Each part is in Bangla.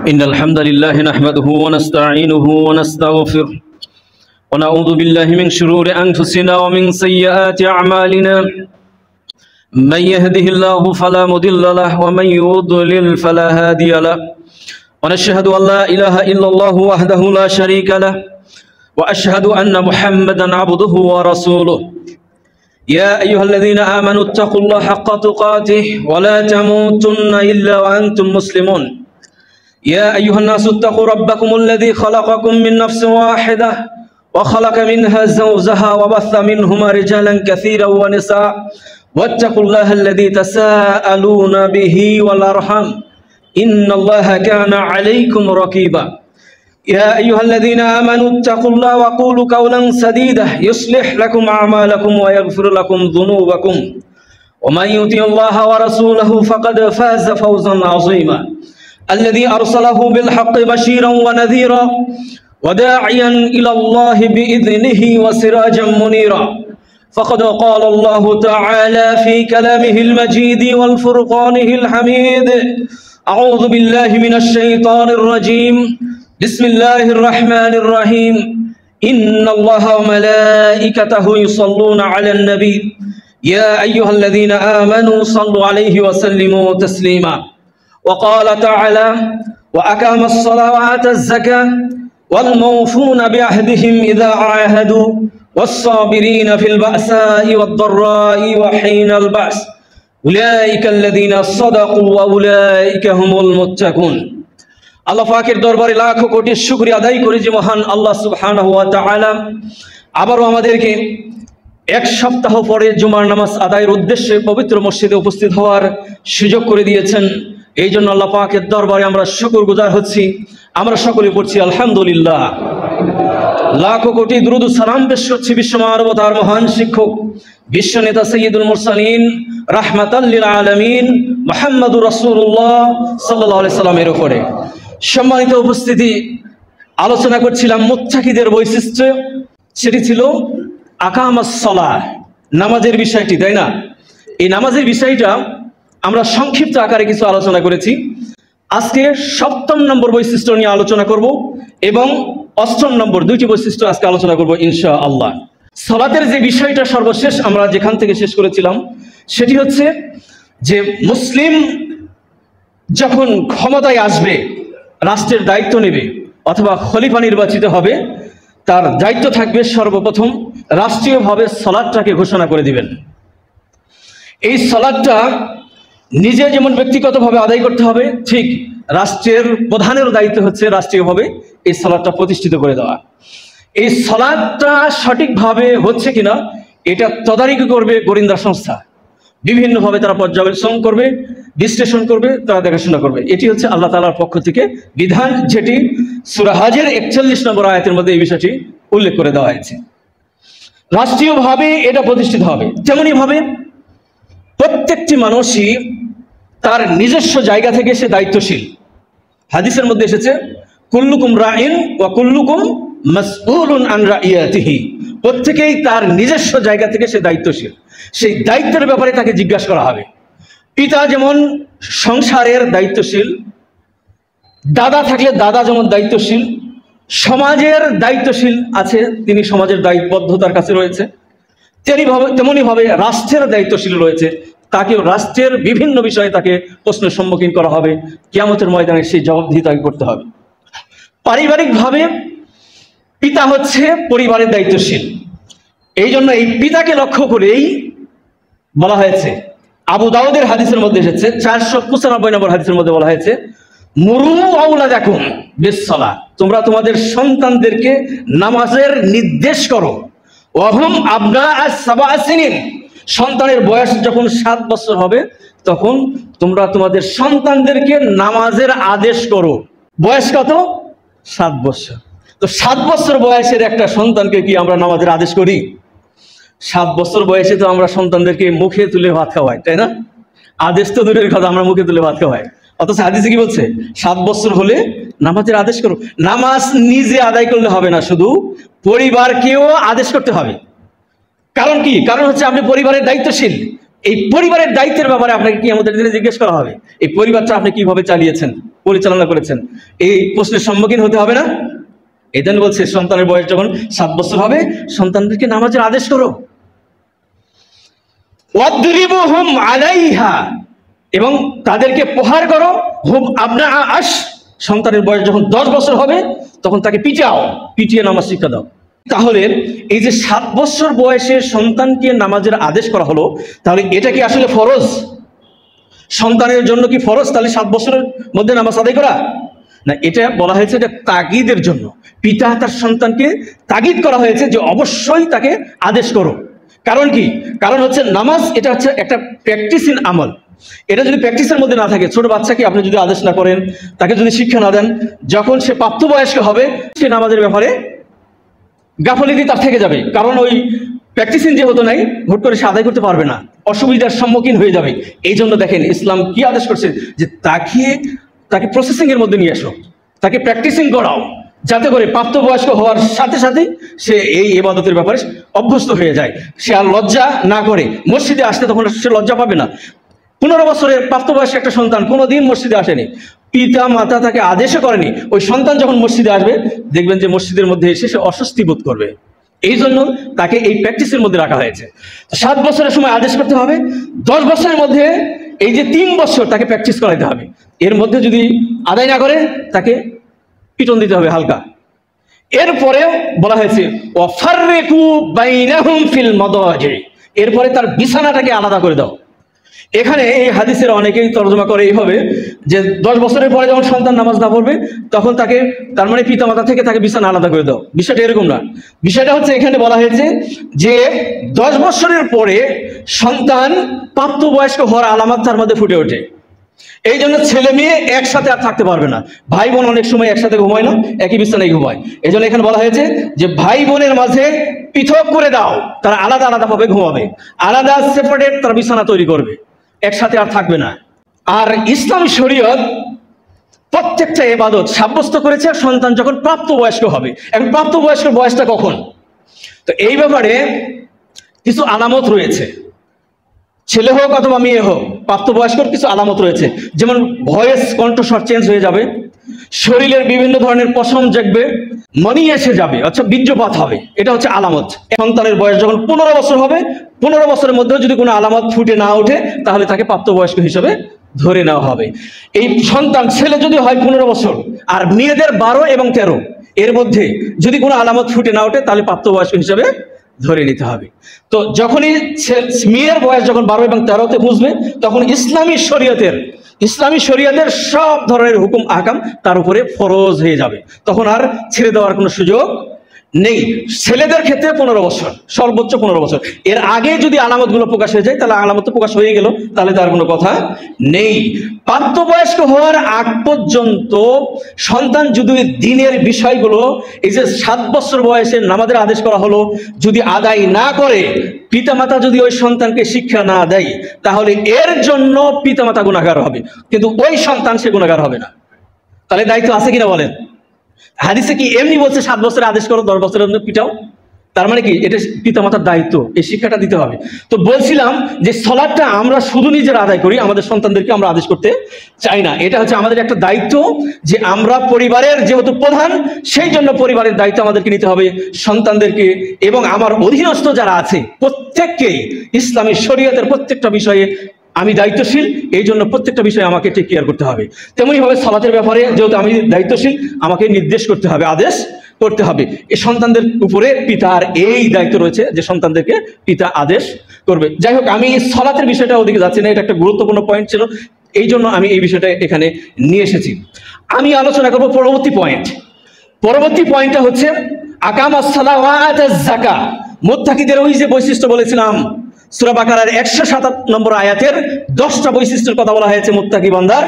إن الحمد لله نحمده ونستعينه ونستغفره ونعوذ بالله من شرور أنفسنا ومن سيئات أعمالنا من يهده الله فلا مضل له ومن يضلل فلا هادي له ونشهد أن لا إله إلا الله وحده لا شريك له وأشهد أن محمدا عبده ورسوله يا أيها الذين آمنوا اتقوا الله حق تقاته ولا تموتن إلا وأنتم مسلمون يا أيها الناس اتقوا ربكم الذي خلقكم من نفس واحدة وخلق منها زوجها وبث منهما رجالا كثيرا ونساء واتقوا الله الذي تساءلون به والأرحام إن الله كان عليكم رقيبا يا أيها الذين آمنوا اتقوا الله وقولوا قولا سديدا يصلح لكم أعمالكم ويغفر لكم ذنوبكم ومن يطع الله ورسوله فقد فاز فوزا عظيما الذي أرسله بالحق بشيرا ونذيرا وداعيا إلى الله بإذنه وسراجا منيرا فقد قال الله تعالى في كلامه المجيد والفرقانه الحميد أعوذ بالله من الشيطان الرجيم بسم الله الرحمن الرحيم إن الله وملائكته يصلون على النبي يا أيها الذين آمنوا صلوا عليه وسلموا تسليما وقال تعالى وأقام الصلاة وآتى الزكاة والموفون بعهدهم إذا عاهدوا والصابرين في البأساء والضراء وحين البأس أولئك الذين صدقوا وأولئك هم المتقون আল্লাহ পাকের দরবারে লাখো কোটি শুকরিয়া আদায় করি যে মহান আল্লাহ সুবহানাহু ওয়া তাআলা আবারও আমাদেরকে এক সপ্তাহ পরে জুমার নামাজ আদায়ের উদ্দেশ্যে পবিত্র মসজিদে উপস্থিত হওয়ার সুযোগ করে দিয়েছেন। এই জন্য আল্লাহ পাকের দরবারে আমরা শুকরগুজার হচ্ছি। আমরা সকলে পড়ছি আলহামদুলিল্লাহ। লাখো কোটি দুরূদ ও সালাম পেশ করছি বিশ্বমানবতার মহান শিক্ষক বিশ্ব নেতা সাইয়্যিদুল মুরসালিন রাহমাতাল লিল আলামিন মুহাম্মদুর রাসূলুল্লাহ সাল্লাল্লাহু আলাইহি সাল্লামের উপরে। সম্মানিত উপস্থিতি, আলোচনা করছিলাম মুত্তাকিদের বৈশিষ্ট্য, সেটি ছিল আকামাস সালাহ, নামাজের বিষয়টি, তাই না? এই নামাজের বিষয়টা আমরা সংক্ষিপ্ত আকারে কিছু আলোচনা করেছি। আজকে 7ম নম্বর বৈশিষ্ট্য নিয়ে আলোচনা করব এবং 8ম নম্বর দুইটি বৈশিষ্ট্য আজকে আলোচনা করব ইনশাআল্লাহ। সালাতের যে বিষয়টা সর্বশেষ আমরা যেখান থেকে শেষ করেছিলাম সেটি হচ্ছে যে মুসলিম যখন ক্ষমতায় আসবে, রাষ্ট্রের দায়িত্ব নেবে অথবা খলিফা নির্বাচিত হবে, তার দায়িত্ব থাকবে সর্বপ্রথম রাষ্ট্রীয়ভাবে সালাতটাকে ঘোষণা করে দিবেন। এই সালাতটা নিজে যেমন ব্যক্তিগতভাবে আদায় করতে হবে, ঠিক রাষ্ট্রের প্রধানেরও দায়িত্ব হচ্ছে রাষ্ট্রীয়ভাবে এই সালাতটা প্রতিষ্ঠিত করে দেওয়া। এই সালাতটা সঠিকভাবে হচ্ছে কিনা এটা তদারকি করবে গোয়েন্দা সংস্থা, বিভিন্নভাবে তারা পর্যবেক্ষণ করবে, বিশ্লেষণ করবে, তারা দেখাশোনা করবে। এটি হচ্ছে আল্লাহ তাআলার পক্ষ থেকে বিধান, যেটি সূরা হজের 41 নম্বর আয়াতের মধ্যে এই বিষয়টি উল্লেখ করে দেওয়া হয়েছে। রাষ্ট্রীয়ভাবে এটা প্রতিষ্ঠিত হবে। তেমনি ভাবে প্রত্যেকটি মানুষই তার নিজস্ব জায়গা থেকে সে দায়িত্বশীল। হাদিসের মধ্যে এসেছে কুল্লুকুম রাইন ওয়া কুল্লুকুম মাসউলুন আন রাইয়াতিহি, প্রত্যেকেই তার নিজস্ব জায়গা থেকে সে দায়িত্বশীল। সেই দায়িত্বের ব্যাপারে তাকে জিজ্ঞাসা করা হবে। পিতা যেমন সংসারের দায়িত্বশীল, দাদা থাকলে দাদা যেমন দায়িত্বশীল, সমাজের দায়িত্বশীল আছে, তিনি সমাজের দায়িত্ববদ্ধতার কাছে রয়েছে, তেমনি ভাবে রাষ্ট্রের দায়িত্বশীল রয়েছে, তাকেও রাষ্ট্রের বিভিন্ন বিষয়ে তাকে প্রশ্নের সম্মুখীন করা হবে। কিয়ামতের ময়দানে সেই জবাবদিহি তাকে করতে হবে। পারিবারিকভাবে পিতা হচ্ছে পরিবারের দায়িত্বশীল। এই জন্য এই পিতাকে লক্ষ্য করেই বলা হয়েছে, আবু দাউদের হাদিসের মধ্যে এসেছে 495 নম্বর হাদিসের মধ্যে বলা হয়েছে মুরু আওলাদাকুম বিসসালাহ, তোমরা তোমাদের সন্তানদেরকে নামাজের নির্দেশ করো। ওয়াহুম আবনাআস সাবআ সিনিন, সন্তানের বয়স যখন 7 বছর হবে তখন তোমরা তোমাদের সন্তানদেরকে নামাজের আদেশ করো। বয়স কত? 7 বছর। তো 7 বছর বয়সের একটা সন্তানকে কি আমরা নামাজের আদেশ করি? 7 বছর বয়সে তো আমরা সন্তানদেরকে মুখে তুলে ভাত খাওয়াই, তাই না? আদেশ তো দূরের কথা, আমরা মুখে তুলে ভাত খাওয়াই। অথচ হাদিসে কি বলছে? 7 বছর হলে নামাজের আদেশ করো। নামাজ নিজে আদায় করলে হবে না, শুধু পরিবারকেও আদেশ করতে হবে। কারণ কি? কারণ হচ্ছে আপনি পরিবারের দায়িত্বশীল। এই পরিবারের দায়িত্বের ব্যাপারে আপনাকে কি আমাদের জিজ্ঞেস করা হবে, এই পরিবারটা আপনি কিভাবে চালিয়েছেন। পরিচালনা করেছেন, এই প্রশ্নের সম্মুখীন হতে হবে না? এই জন্য বলছে সন্তানের বয়স যখন 7 বছর হবে সন্তানদেরকে নামাজের আদেশ করো। ওয়াদরিবুহুম আলাইহা, এবং তাদেরকে প্রহার করো। হুম আবনা আশ, সন্তানের বয়স যখন 10 বছর হবে তখন তাকে পিটাও, পিটিয়ে নামাজ শিক্ষা দাও। তাহলে এই যে 7 বছর বয়সে সন্তানকে নামাজের আদেশ করা হলো, তাহলে এটা কি আসলে ফরজ? সন্তানের জন্য কি ফরজ তাহলে 7 বছরের মধ্যে নামাজ আদায় করা? না, এটা বলা হয়েছে এটা তাগিদের জন্য। পিতা তার সন্তানকে তাগিদ করা হয়েছে যে অবশ্যই তাকে আদেশ করো। কারণ কি? কারণ হচ্ছে নামাজ এটা হচ্ছে একটা প্র্যাকটিসিং আমল। এটা যদি প্র্যাকটিসের মধ্যে না থাকে, ছোট বাচ্চাকে আপনি যদি আদেশ না করেন, তাকে যদি শিক্ষা না দেন, যখন সে প্রাপ্তবয়স্ক হবে সে নামাজের ব্যাপারে গাফলিতি তার থেকে যাবে। কারণ ওই প্র্যাকটিসিং যেহেতু নাই, হুট করে সে আদায় করতে পারবে না, অসুবিধার সম্মুখীন হয়ে যাবে। এই জন্য দেখেন ইসলাম কি আদেশ করছে, যে তাকে প্রসেসিং এর মধ্যে নিয়ে আসো, তাকে প্র্যাকটিসিং করাও, যাতে করে প্রাপ্তবয়স্ক হওয়ার সাথে সাথে সে এই ইবাদতের ব্যাপারে অভ্যস্ত হয়ে যায়। সে আর লজ্জা না করে মসজিদে আসতে, তখন সে লজ্জা পাবে না। 15 বছরের প্রাপ্তবয়স্ক একটা সন্তান কোনোদিন মসজিদে আসেনি, পিতা মাতা তাকে আদেশও করেনি, ওই সন্তান যখন মসজিদে আসবে দেখবেন যে মসজিদের মধ্যে এসে সে অস্বস্তি বোধ করবে। এই জন্য তাকে এই প্র্যাকটিসের মধ্যে রাখা হয়েছে। 7 বছরের সময় আদেশ করতে হবে, 10 বছরের মধ্যে এই যে 3 বছর তাকে প্র্যাকটিস করাইতে হবে। এর মধ্যে যদি আদায় না করে তাকে পিটন দিতে হবে হালকা। এরপরে বলা হয়েছে ওয়াফাররিকু বাইনাহুম ফিল মাদাজি, এরপরে তার বিছানাটাকে আলাদা করে দাও। এখানে এই হাদিসের অনেকেই তর্জমা করে এইভাবে যে 10 বছরের পরে যখন সন্তান নামাজ না পড়বে তখন তাকে, তার মানে পিতা মাতা থেকে তাকে বিছানা আলাদা করে দাও। বিষয়টা এরকম না। বিষয়টা হচ্ছে এখানে বলা হয়েছে যে 10 বছরের পরে সন্তান প্রাপ্তবয়স্ক হওয়ার আলামত তার মধ্যে ফুটে ওঠে। এই জন্য ছেলে মেয়ে একসাথে আর থাকতে পারবে না। ভাই বোন অনেক সময় একসাথে ঘুমায় না, একই বিছানায় ঘুমায়। এই জন্য এখানে বলা হয়েছে যে ভাই বোনের মাঝে পৃথক করে দাও, তারা আলাদা আলাদা ভাবে ঘুমাবে, আলাদা সেপারেট তার বিছানা তৈরি করবে, একসাথে আর থাকবে না। আর ইসলামী শরীয়ত প্রত্যেকটা ইবাদত সাব্যস্ত করেছে সন্তান যখন প্রাপ্তবয়স্ক হবে। এখন প্রাপ্তবয়স্কের বয়সটা কখন? তো এই ব্যাপারে কিছু আলামত রয়েছে, ছেলে হোক অথবা মেয়ে হোক, প্রাপ্তবয়স্কর কিছু আলামত রয়েছে। যেমন ভয়েস, কণ্ঠস্বর চেঞ্জ হয়ে যাবে, শরীরের বিভিন্ন ধরনের পশম জাগবে, মনি এসে যাবে, অর্থাৎ বীর্যপাত হবে। এটা হচ্ছে আলামত। সন্তানের বয়স যখন 15 বছর হবে, 15 বছরের মধ্যে যদি কোনো আলামত ফুটে না ওঠে তাহলে তাকে প্রাপ্তবয়স্ক হিসেবে ধরে নেওয়া হবে। এই সন্তান ছেলে যদি হয় 15 বছর, আর মেয়েদের 12 এবং 13, এর মধ্যে যদি কোনো আলামত ফুটে না ওঠে তাহলে প্রাপ্তবয়স্ক হিসেবে ধরে নিতে হবে। তো যখনই মেয়ের বয়স যখন 12 এবং 13-তে বুঝবে, তখন ইসলামী শরীয়তের সব ধরনের হুকুম আহকাম তার উপরে ফরজ হয়ে যাবে। তখন আর ছেড়ে দেওয়ার কোনো সুযোগ নেই। ছেলেদের ক্ষেত্রে 15 বছর, সর্বোচ্চ 15 বছর। এর আগে যদি আলামতগুলো প্রকাশ হয়ে যায় তাহলে আলামত তো প্রকাশ হয়ে গেল, তাহলে তার কোনো কথা নেই। প্রাপ্তবয়স্ক হওয়ার আগ পর্যন্ত সন্তান যদি দিনের বিষয়গুলো, এই যে 7 বছর বয়সে নামাজের আদেশ করা হলো, যদি আদায় না করে, পিতামাতা যদি ওই সন্তানকে শিক্ষা না দেয়, তাহলে এর জন্য পিতামাতা গুনাহগার হবে, কিন্তু ওই সন্তান সে গুনাহগার হবে না। তাহলে দায়িত্ব আছে কিনা বলেন? হাদিসে কি এমনি বলছে 7 বছরের আদেশ করো, 10 বছরের মধ্যে পিটাও? তার মানে কি এটা পিতামাতার দায়িত্ব, এই শিক্ষাটা দিতে হবে। তো বলছিলাম যে সালাতটা আমরা শুধু নিজেরা আদায় করি, আমাদের সন্তানদেরকে আমরা আদেশ করতে চাই না। এটা হচ্ছে আমাদের একটা দায়িত্ব, যে আমরা পরিবারের যেহেতু প্রধান, সেই জন্য পরিবারের দায়িত্ব আমাদেরকে নিতে হবে সন্তানদেরকে, এবং আমার অধীনস্থ যারা আছে প্রত্যেককেই ইসলামী শরীয়তের প্রত্যেকটা বিষয়ে আমি দায়িত্বশীল। এই জন্য প্রত্যেকটা বিষয়ে আমাকে টেক কেয়ার করতে হবে। তেমনিভাবে সালাতের ব্যাপারে যেহেতু আমি দায়িত্বশীল, আমাকে নির্দেশ করতে হবে, আদেশ করতে হবে। এই সন্তানদের উপরে পিতার এই দায়িত্ব রয়েছে যে সন্তানদেরকে পিতা আদেশ করবে। যাই হোক, আমি সালাতের বিষয়টা ওদিকে যাচ্ছি না, এটা একটা গুরুত্বপূর্ণ পয়েন্ট ছিল, এই জন্য আমি এই বিষয়টা এখানে নিয়ে এসেছি। আমি আলোচনা করব পরবর্তী পয়েন্টটা হচ্ছে আকামাস সালাহ ওয়া আতাজ যাকাত। মুত্তাকিদের ওই যে বৈশিষ্ট্য বলেছিলাম, সূরা বাকারার 107 নম্বর আয়াতের 10টা বৈশিষ্ট্যের কথা বলা হয়েছে মুত্তাকি বান্দার।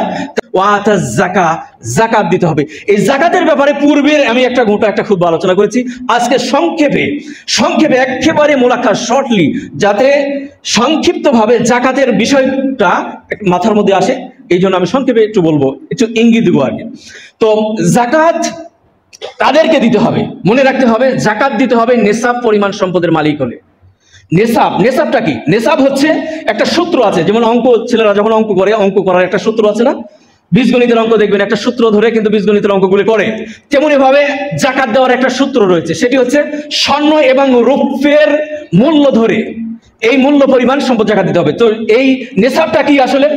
ওয়া আতাজ যাকাত, যাকাত দিতে হবে। এই যাকাতের ব্যাপারে পূর্বের আমি একটা খুব আলোচনা করেছি। আজকে সংক্ষেপে একেবারে মোলাক্কাত, শর্টলি, যাতে সংক্ষিপ্তভাবে যাকাতের বিষয়টা মাথার মধ্যে আসে, এই জন্য আমি সংক্ষেপে একটু বলবো, একটু ইঙ্গিত দেবো আর কি। তো যাকাত তাদেরকে দিতে হবে, মনে রাখতে হবে যাকাত দিতে হবে নেসাব পরিমাণ সম্পদের মালিক হলে। নেসাবটা কি? নেসাব হচ্ছে একটা সূত্র আছে, যেমন অঙ্ক, ছেলেরা যখন অঙ্ক করে, অঙ্ক করার একটা সূত্র আছে না, বীজগণিতের অঙ্ক দেখবেন একটা সূত্র ধরে কিন্তু বীজগণিতের অঙ্কগুলি করে। তেমনি ভাবে জাকাত দেওয়ার একটা সূত্র রয়েছে, সেটি হচ্ছে স্বর্ণ এবং রৌপ্যের মূল্য ধরে এই মূল্য পরিমাণ সম্পদ জাকাত দিতে হবে। তো এই নেশাবটা কি? আসলে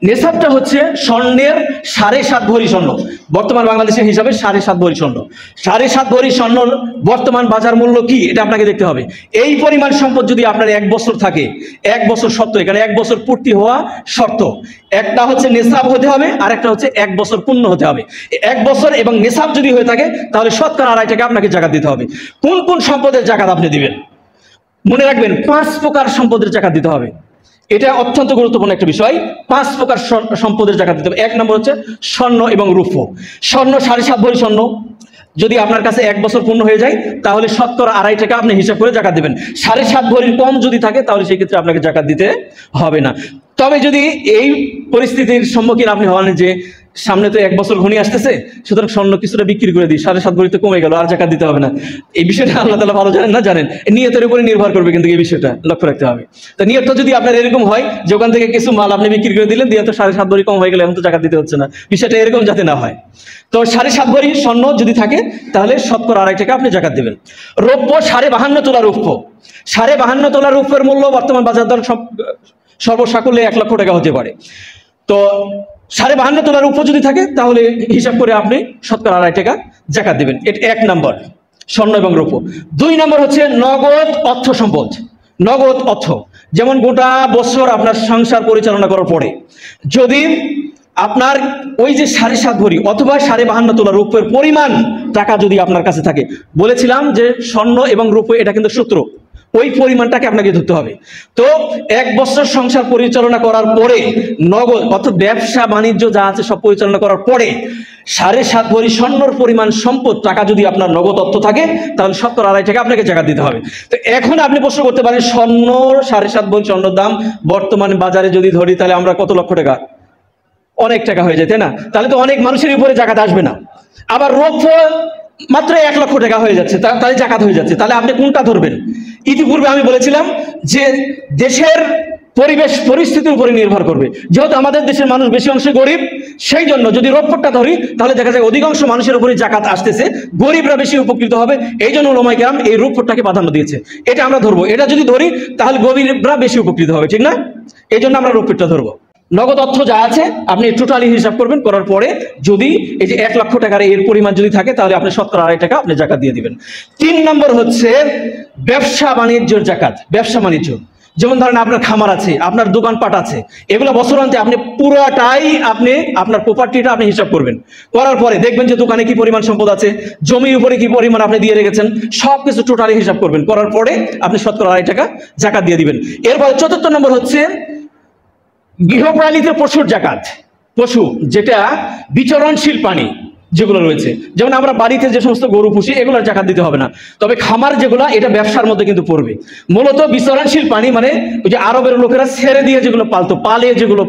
নেশাবটা হচ্ছে স্বর্ণের 7.5 ভরি স্বর্ণ। বর্তমান বাংলাদেশের হিসাবে 7.5 ভরি স্বর্ণ। 7.5 ভরি স্বর্ণ বর্তমান বাজার মূল্য কি এটা আপনাকে দেখতে হবে। এই পরিমাণ সম্পদ যদি আপনার 1 বছর থাকে, 1 বছর শর্ত, এখানে 1 বছর পূর্তি হওয়া শর্ত। একটা হচ্ছে নেশাব হতে হবে, আর একটা হচ্ছে 1 বছর পূর্ণ হতে হবে। 1 বছর এবং নেশাব যদি হয়ে থাকে তাহলে শতকরা 2.5 টাকা আপনাকে জাকাত দিতে হবে। কোন কোন সম্পদের জাকাত আপনি দিবেন? মনে রাখবেন 5 প্রকার সম্পদের জাকাত দিতে হবে। এটা অত্যন্ত গুরুত্বপূর্ণ একটা বিষয়। 5 প্রকার সম্পদের জাকাত দিতে হবে। 1 নম্বর হচ্ছে স্বর্ণ এবং রৌপ্য। স্বর্ণ 7.5 ভরি স্বর্ণ যদি আপনার কাছে 1 বছর পূর্ণ হয়ে যায় তাহলে শতকরা 2.5 টাকা আপনি হিসাব করে জাকাত দিবেন। 7.5 ভরির কম যদি থাকে তাহলে সেই ক্ষেত্রে আপনাকে জাকাত দিতে হবে না। তবে যদি এই পরিস্থিতির সম্মুখীন আপনি হন যে সামনে তো 1 বছর ঘনিয়ে আসতেছে, সুতরাং স্বর্ণ কিছুটা বিক্রি করে দিই, 7.5 ভরিতে কমে গেল, আর জাকাত দিতে হবে না, এই বিষয়টা আল্লাহ তাআলা ভালো জানেন না? জানেন। নিয়তের উপরে নির্ভর করবে, কিন্তু এই বিষয়টা লক্ষ্য রাখতে হবে। তো নিয়তটা যদি আপনার এরকম হয় যে ওখান থেকে কিছু মাল আপনি বিক্রি করে দিলেন, দিয়ে তো 7.5 ভরি কম হয়ে গেলে এখন তো জাকাত দিতে হচ্ছে না, বিষয়টা এরকম যাতে না হয়। তো 7.5 ভরি স্বর্ণ যদি থাকে তাহলে শতকরা 2.5 টাকা আপনি জাকাত দিবেন। রৌপ্য 52.5 তোলা রৌপ্য। 52.5 তোলা রৌপ্যের মূল্য বর্তমান বাজার দর সর্বসাকুল্যে 1 লক্ষ টাকা হতে পারে। তো 52.5 তোলার উপর যদি থাকে তাহলে হিসাব করে আপনি শতকরা 2.5 টাকা জাকাত দিবেন। এটা 1 নম্বর, স্বর্ণ এবং রৌপ্য। 2 নম্বর হচ্ছে নগদ অর্থ সম্পদ। নগদ অর্থ, যেমন গোটা বছর আপনার সংসার পরিচালনা করার পরে যদি আপনার ওই যে 7.5 ভরি অথবা 52.5 তোলা রৌপ্যের পরিমাণ টাকা যদি আপনার কাছে থাকে, বলেছিলাম যে স্বর্ণ এবং রৌপ্য এটা কিন্তু সূত্র, ওই পরিমাণটাকে আপনাকে ধরতে হবে। তো 1 বছর সংসার পরিচালনা করার পরে নগদ অর্থাৎ ব্যবসা বাণিজ্য যা আছে সব পরিচালনা করার পরে 7.5 ভরি স্বর্ণর পরিমাণ সম্পদ টাকা যদি আপনার নগদ অর্থ থাকে তাহলে শতকরা 2.5 টাকা আপনাকে জাকাত দিতে হবে। তো এখন আপনি প্রশ্ন করতে পারেন, স্বর্ণ 7.5 ভরি স্বর্ণের দাম বর্তমান বাজারে যদি ধরি তাহলে আমরা কত লক্ষ টাকা? অনেক টাকা হয়ে যায়, তাই না? তাহলে তো অনেক মানুষের উপরে জাকাত আসবে না। আবার রৌপ্য মাত্র 1 লক্ষ টাকা হয়ে যাচ্ছে, তাহলে জাকাত হয়ে যাচ্ছে। তাহলে আপনি কোনটা ধরবেন? ইতিপূর্বে আমি বলেছিলাম যে দেশের পরিবেশ পরিস্থিতির উপরে নির্ভর করবে। যেহেতু আমাদের দেশের মানুষ বেশি অংশে গরিব, সেই জন্য যদি রৌপ্যটা ধরি তাহলে দেখা যায় অধিকাংশ মানুষের উপরে জাকাত আসতেছে, গরিবরা বেশি উপকৃত হবে। এই জন্য উলামায়ে কেরাম এই রৌপ্যটাকে প্রাধান্য দিয়েছে। এটা আমরা ধরবো। এটা যদি ধরি তাহলে গরিবরা বেশি উপকৃত হবে, ঠিক না? এই জন্য আমরা রৌপ্যটা ধরবো। নগদ অর্থ যা আছে আপনি টোটালি হিসাব করবেন, করার পরে যদি এই যে 1 লক্ষ টাকার এর পরিমাণ যদি থাকে তাহলে আপনি শতকরা 2.5 টাকা আপনি জাকাত দিয়ে দিবেন। 3 নম্বর হচ্ছে ব্যবসা বাণিজ্যের জাকাত। ব্যবসা বাণিজ্য, যেমন ধরেন আপনার খামার আছে, আপনার দোকানপাট আছে, এগুলো বছরান্তে আপনি পুরোটাই আপনি আপনার প্রপার্টিটা আপনি হিসাব করবেন। করার পরে দেখবেন যে দোকানে কি পরিমাণ সম্পদ আছে, জমির উপরে কি পরিমাণ আপনি দিয়ে রেখেছেন, সব কিছু টোটালি হিসাব করবেন। করার পরে আপনি শতকরা 2.5 টাকা জাকাত দিয়ে দিবেন। এরপরে 4র্থ নম্বর হচ্ছে গৃহপ্রাণীতে পশুর জাকাত। পশু যেটা বিচরণশীল প্রাণী যেগুলো রয়েছে, যেমন আমরা বাড়িতে যে সমস্ত গরু পুষি এগুলোর জাকাত দিতে হবে না। তবে খামার যেগুলো এটা ব্যবসার মধ্যে কিন্তু পড়বে। মূলত বিচরণশীল প্রাণী মানে ওই যে আরবের লোকেরা ছেড়ে দিয়ে যেগুলো পালতো, পালে যেগুলো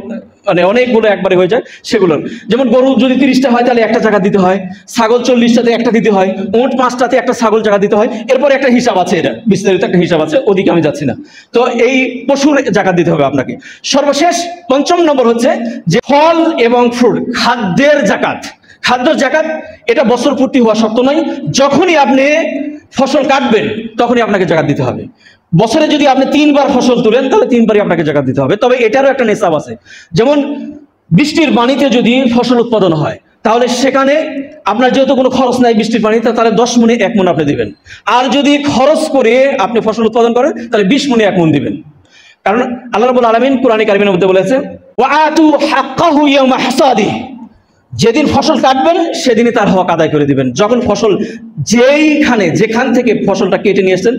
মানে অনেকগুলো একবারে হয়ে যায় সেগুলোর, যেমন গরু যদি 30টা হয় তাহলে একটা জাকাত দিতে হয়, ছাগল 40টাতে একটা দিতে হয়, উট 5টাতে একটা ছাগল জাকাত দিতে হয়। এরপরে একটা হিসাব আছে, এটা বিস্তারিত একটা হিসাব আছে, ওদিকে আমি যাচ্ছি না। তো এই পশুর জাকাত দিতে হবে আপনাকে। সর্বশেষ 5ম নম্বর হচ্ছে যে ফল এবং ফ্রুট, খাদ্যের জাকাত। খাদ্য জাকাত এটা বছর পূর্তি হওয়া শর্ত নয়, যখনই আপনি ফসল কাটবেন তখনই আপনাকে জাকাত দিতে হবে। বছরে যদি আপনি 3 বার ফসল তুলেন তাহলে 3 বারই আপনাকে জাকাত দিতে হবে। তবে এটারও একটা নেশাব আছে, যেমন বৃষ্টির পানিতে যদি ফসল উৎপাদন হয় তাহলে সেখানে আপনার যেহেতু কোনো খরচ নাই বৃষ্টির পানিতে, তাহলে 10 মণে 1 মণ আপনি দিবেন। আর যদি খরচ করে আপনি ফসল উৎপাদন করেন তাহলে 20 মণে 1 মণ দিবেন। কারণ আল্লাহ রাব্বুল আলামিন কোরআনে কারিমের মধ্যে বলেছে, ওয়াআতু হাক্কাহু ইয়াওমা হাসাদিহি, যেদিন ফসল কাটবেন সেদিনই তার হক আদায় করে দিবেন। যখন ফসল যেখান থেকে ফসলটা কেটে নিয়ে এসেছেন,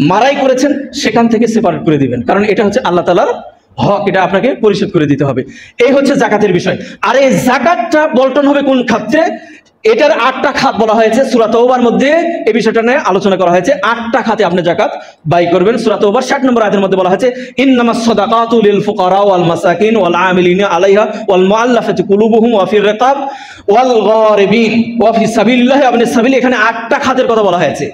মারাই করেছেন, সেখান থেকে সেপারেট করে দিবেন। কারণ এটা হচ্ছে আল্লাহ তাআলার হক, এটা আপনাকে পরিশোধ করে দিতে হবে। এই হচ্ছে জাকাতের বিষয়। আর এই জাকাতটা বন্টন হবে কোন খাতে? এটার 8টা খাত বলা হয়েছে সূরা তাওবার মধ্যে। এই বিষয়টা নিয়ে আলোচনা করা হয়েছে। 8টা খাতে আপনি জাকাত ব্যয় করবেন। সূরা তাওবার 60 নম্বর আয়াতের মধ্যে বলা হয়েছে, ইন্নামাস সাদাকাতু লিল ফুকারা ওয়াল মাসাকিন ওয়াল আমিলিনা আলাইহা ওয়াল মুআল্লাফাতি কুলুবুহুম ওয়া ফির রিকাব ওয়াল গারিবিন ওয়া ফি সাবিলিল্লাহি ওয়া ইবনিস সাবিল। এখানে 8টা খাতের কথা বলা হয়েছে।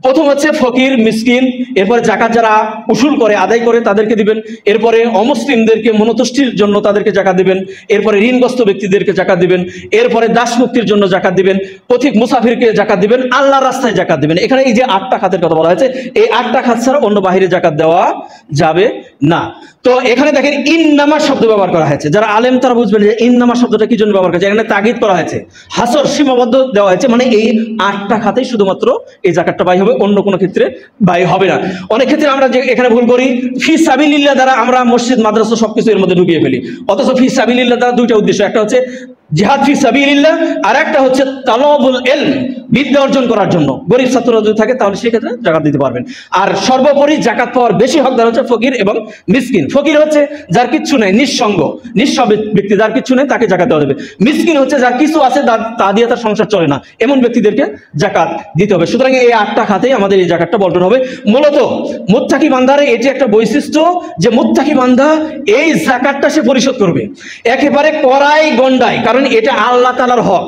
প্রথম হচ্ছে ফকির মিসকিন, এরপরে যাকাত যারা উসুল করে আদায় করে তাদেরকে দিবেন, এরপরে অমুসলিমদেরকে মনোতুষ্টির জন্য তাদেরকে যাকাত দিবেন, এরপরে ঋণগ্রস্ত ব্যক্তিদেরকে যাকাত দিবেন, এরপরে দাস মুক্তির জন্য যাকাত দিবেন, পথিক মুসাফিরকে যাকাত দিবেন, আল্লাহর রাস্তায় যাকাত দিবেন। এখানে এই যে 8টা খাতের কথা বলা হয়েছে, এই 8টা খাত ছাড়া অন্য বাহিরে যাকাত দেওয়া যাবে না। তো এখানে দেখেন ইন্নামা শব্দ ব্যবহার করা হয়েছে, যারা আলেম তারা বুঝবেন যে ইন্নামা শব্দটা কি জন্য ব্যবহার করা হয়েছে। এখানে তাগিদ করা হয়েছে, হাসর সীমাবদ্ধ দেওয়া হয়েছে, মানে এই 8টা খাতেই শুধুমাত্র এই যাকাতটা ব্যয় হবে, অন্য কোনো ক্ষেত্রে ব্যয় হবে না। অনেক ক্ষেত্রে আমরা যে এখানে ভুল করি, ফি সাবিলিল্লাহ দ্বারা আমরা মসজিদ মাদ্রাসা সবকিছু এর মধ্যে ঢুকিয়ে ফেলি, অথচ ফি সাবিলিল্লাহ দ্বারা দুইটা উদ্দেশ্য, একটা হচ্ছে জিহাদ ফি সাবিলিল্লাহ, আর একটা হচ্ছে তালাবুল ইলম, বিদ্যা অর্জন করার জন্য। গরিব ছাত্ররা যদি থাকে তাহলে সেক্ষেত্রে যাকাত দিতে পারবেন। আর সর্বোপরি যাকাত পাওয়ার বেশি হকদার হচ্ছে ফকির এবং মিসকিন। ফকির হচ্ছে যার কিচ্ছু নেই, নিঃসঙ্গ নিঃস্ব ব্যক্তি, যার কিচ্ছু নেই তাকে যাকাত দেওয়া হবে। মিসকিন হচ্ছে যার কিছু আছে তা দিয়ে তার সংসার চলে না, এমন ব্যক্তিদেরকে যাকাত দিতে হবে। সুতরাং এই 8টা খাতেই আমাদের এই যাকাতটা বন্টন হবে। মূলত মুত্তাকি বান্দার এটি একটা বৈশিষ্ট্য যে মুত্তাকি বান্দা এই যাকাতটা সে পরিশোধ করবে একেবারে কড়াই গন্ডায়, কারণ এটা আল্লাহ তাআলার হক।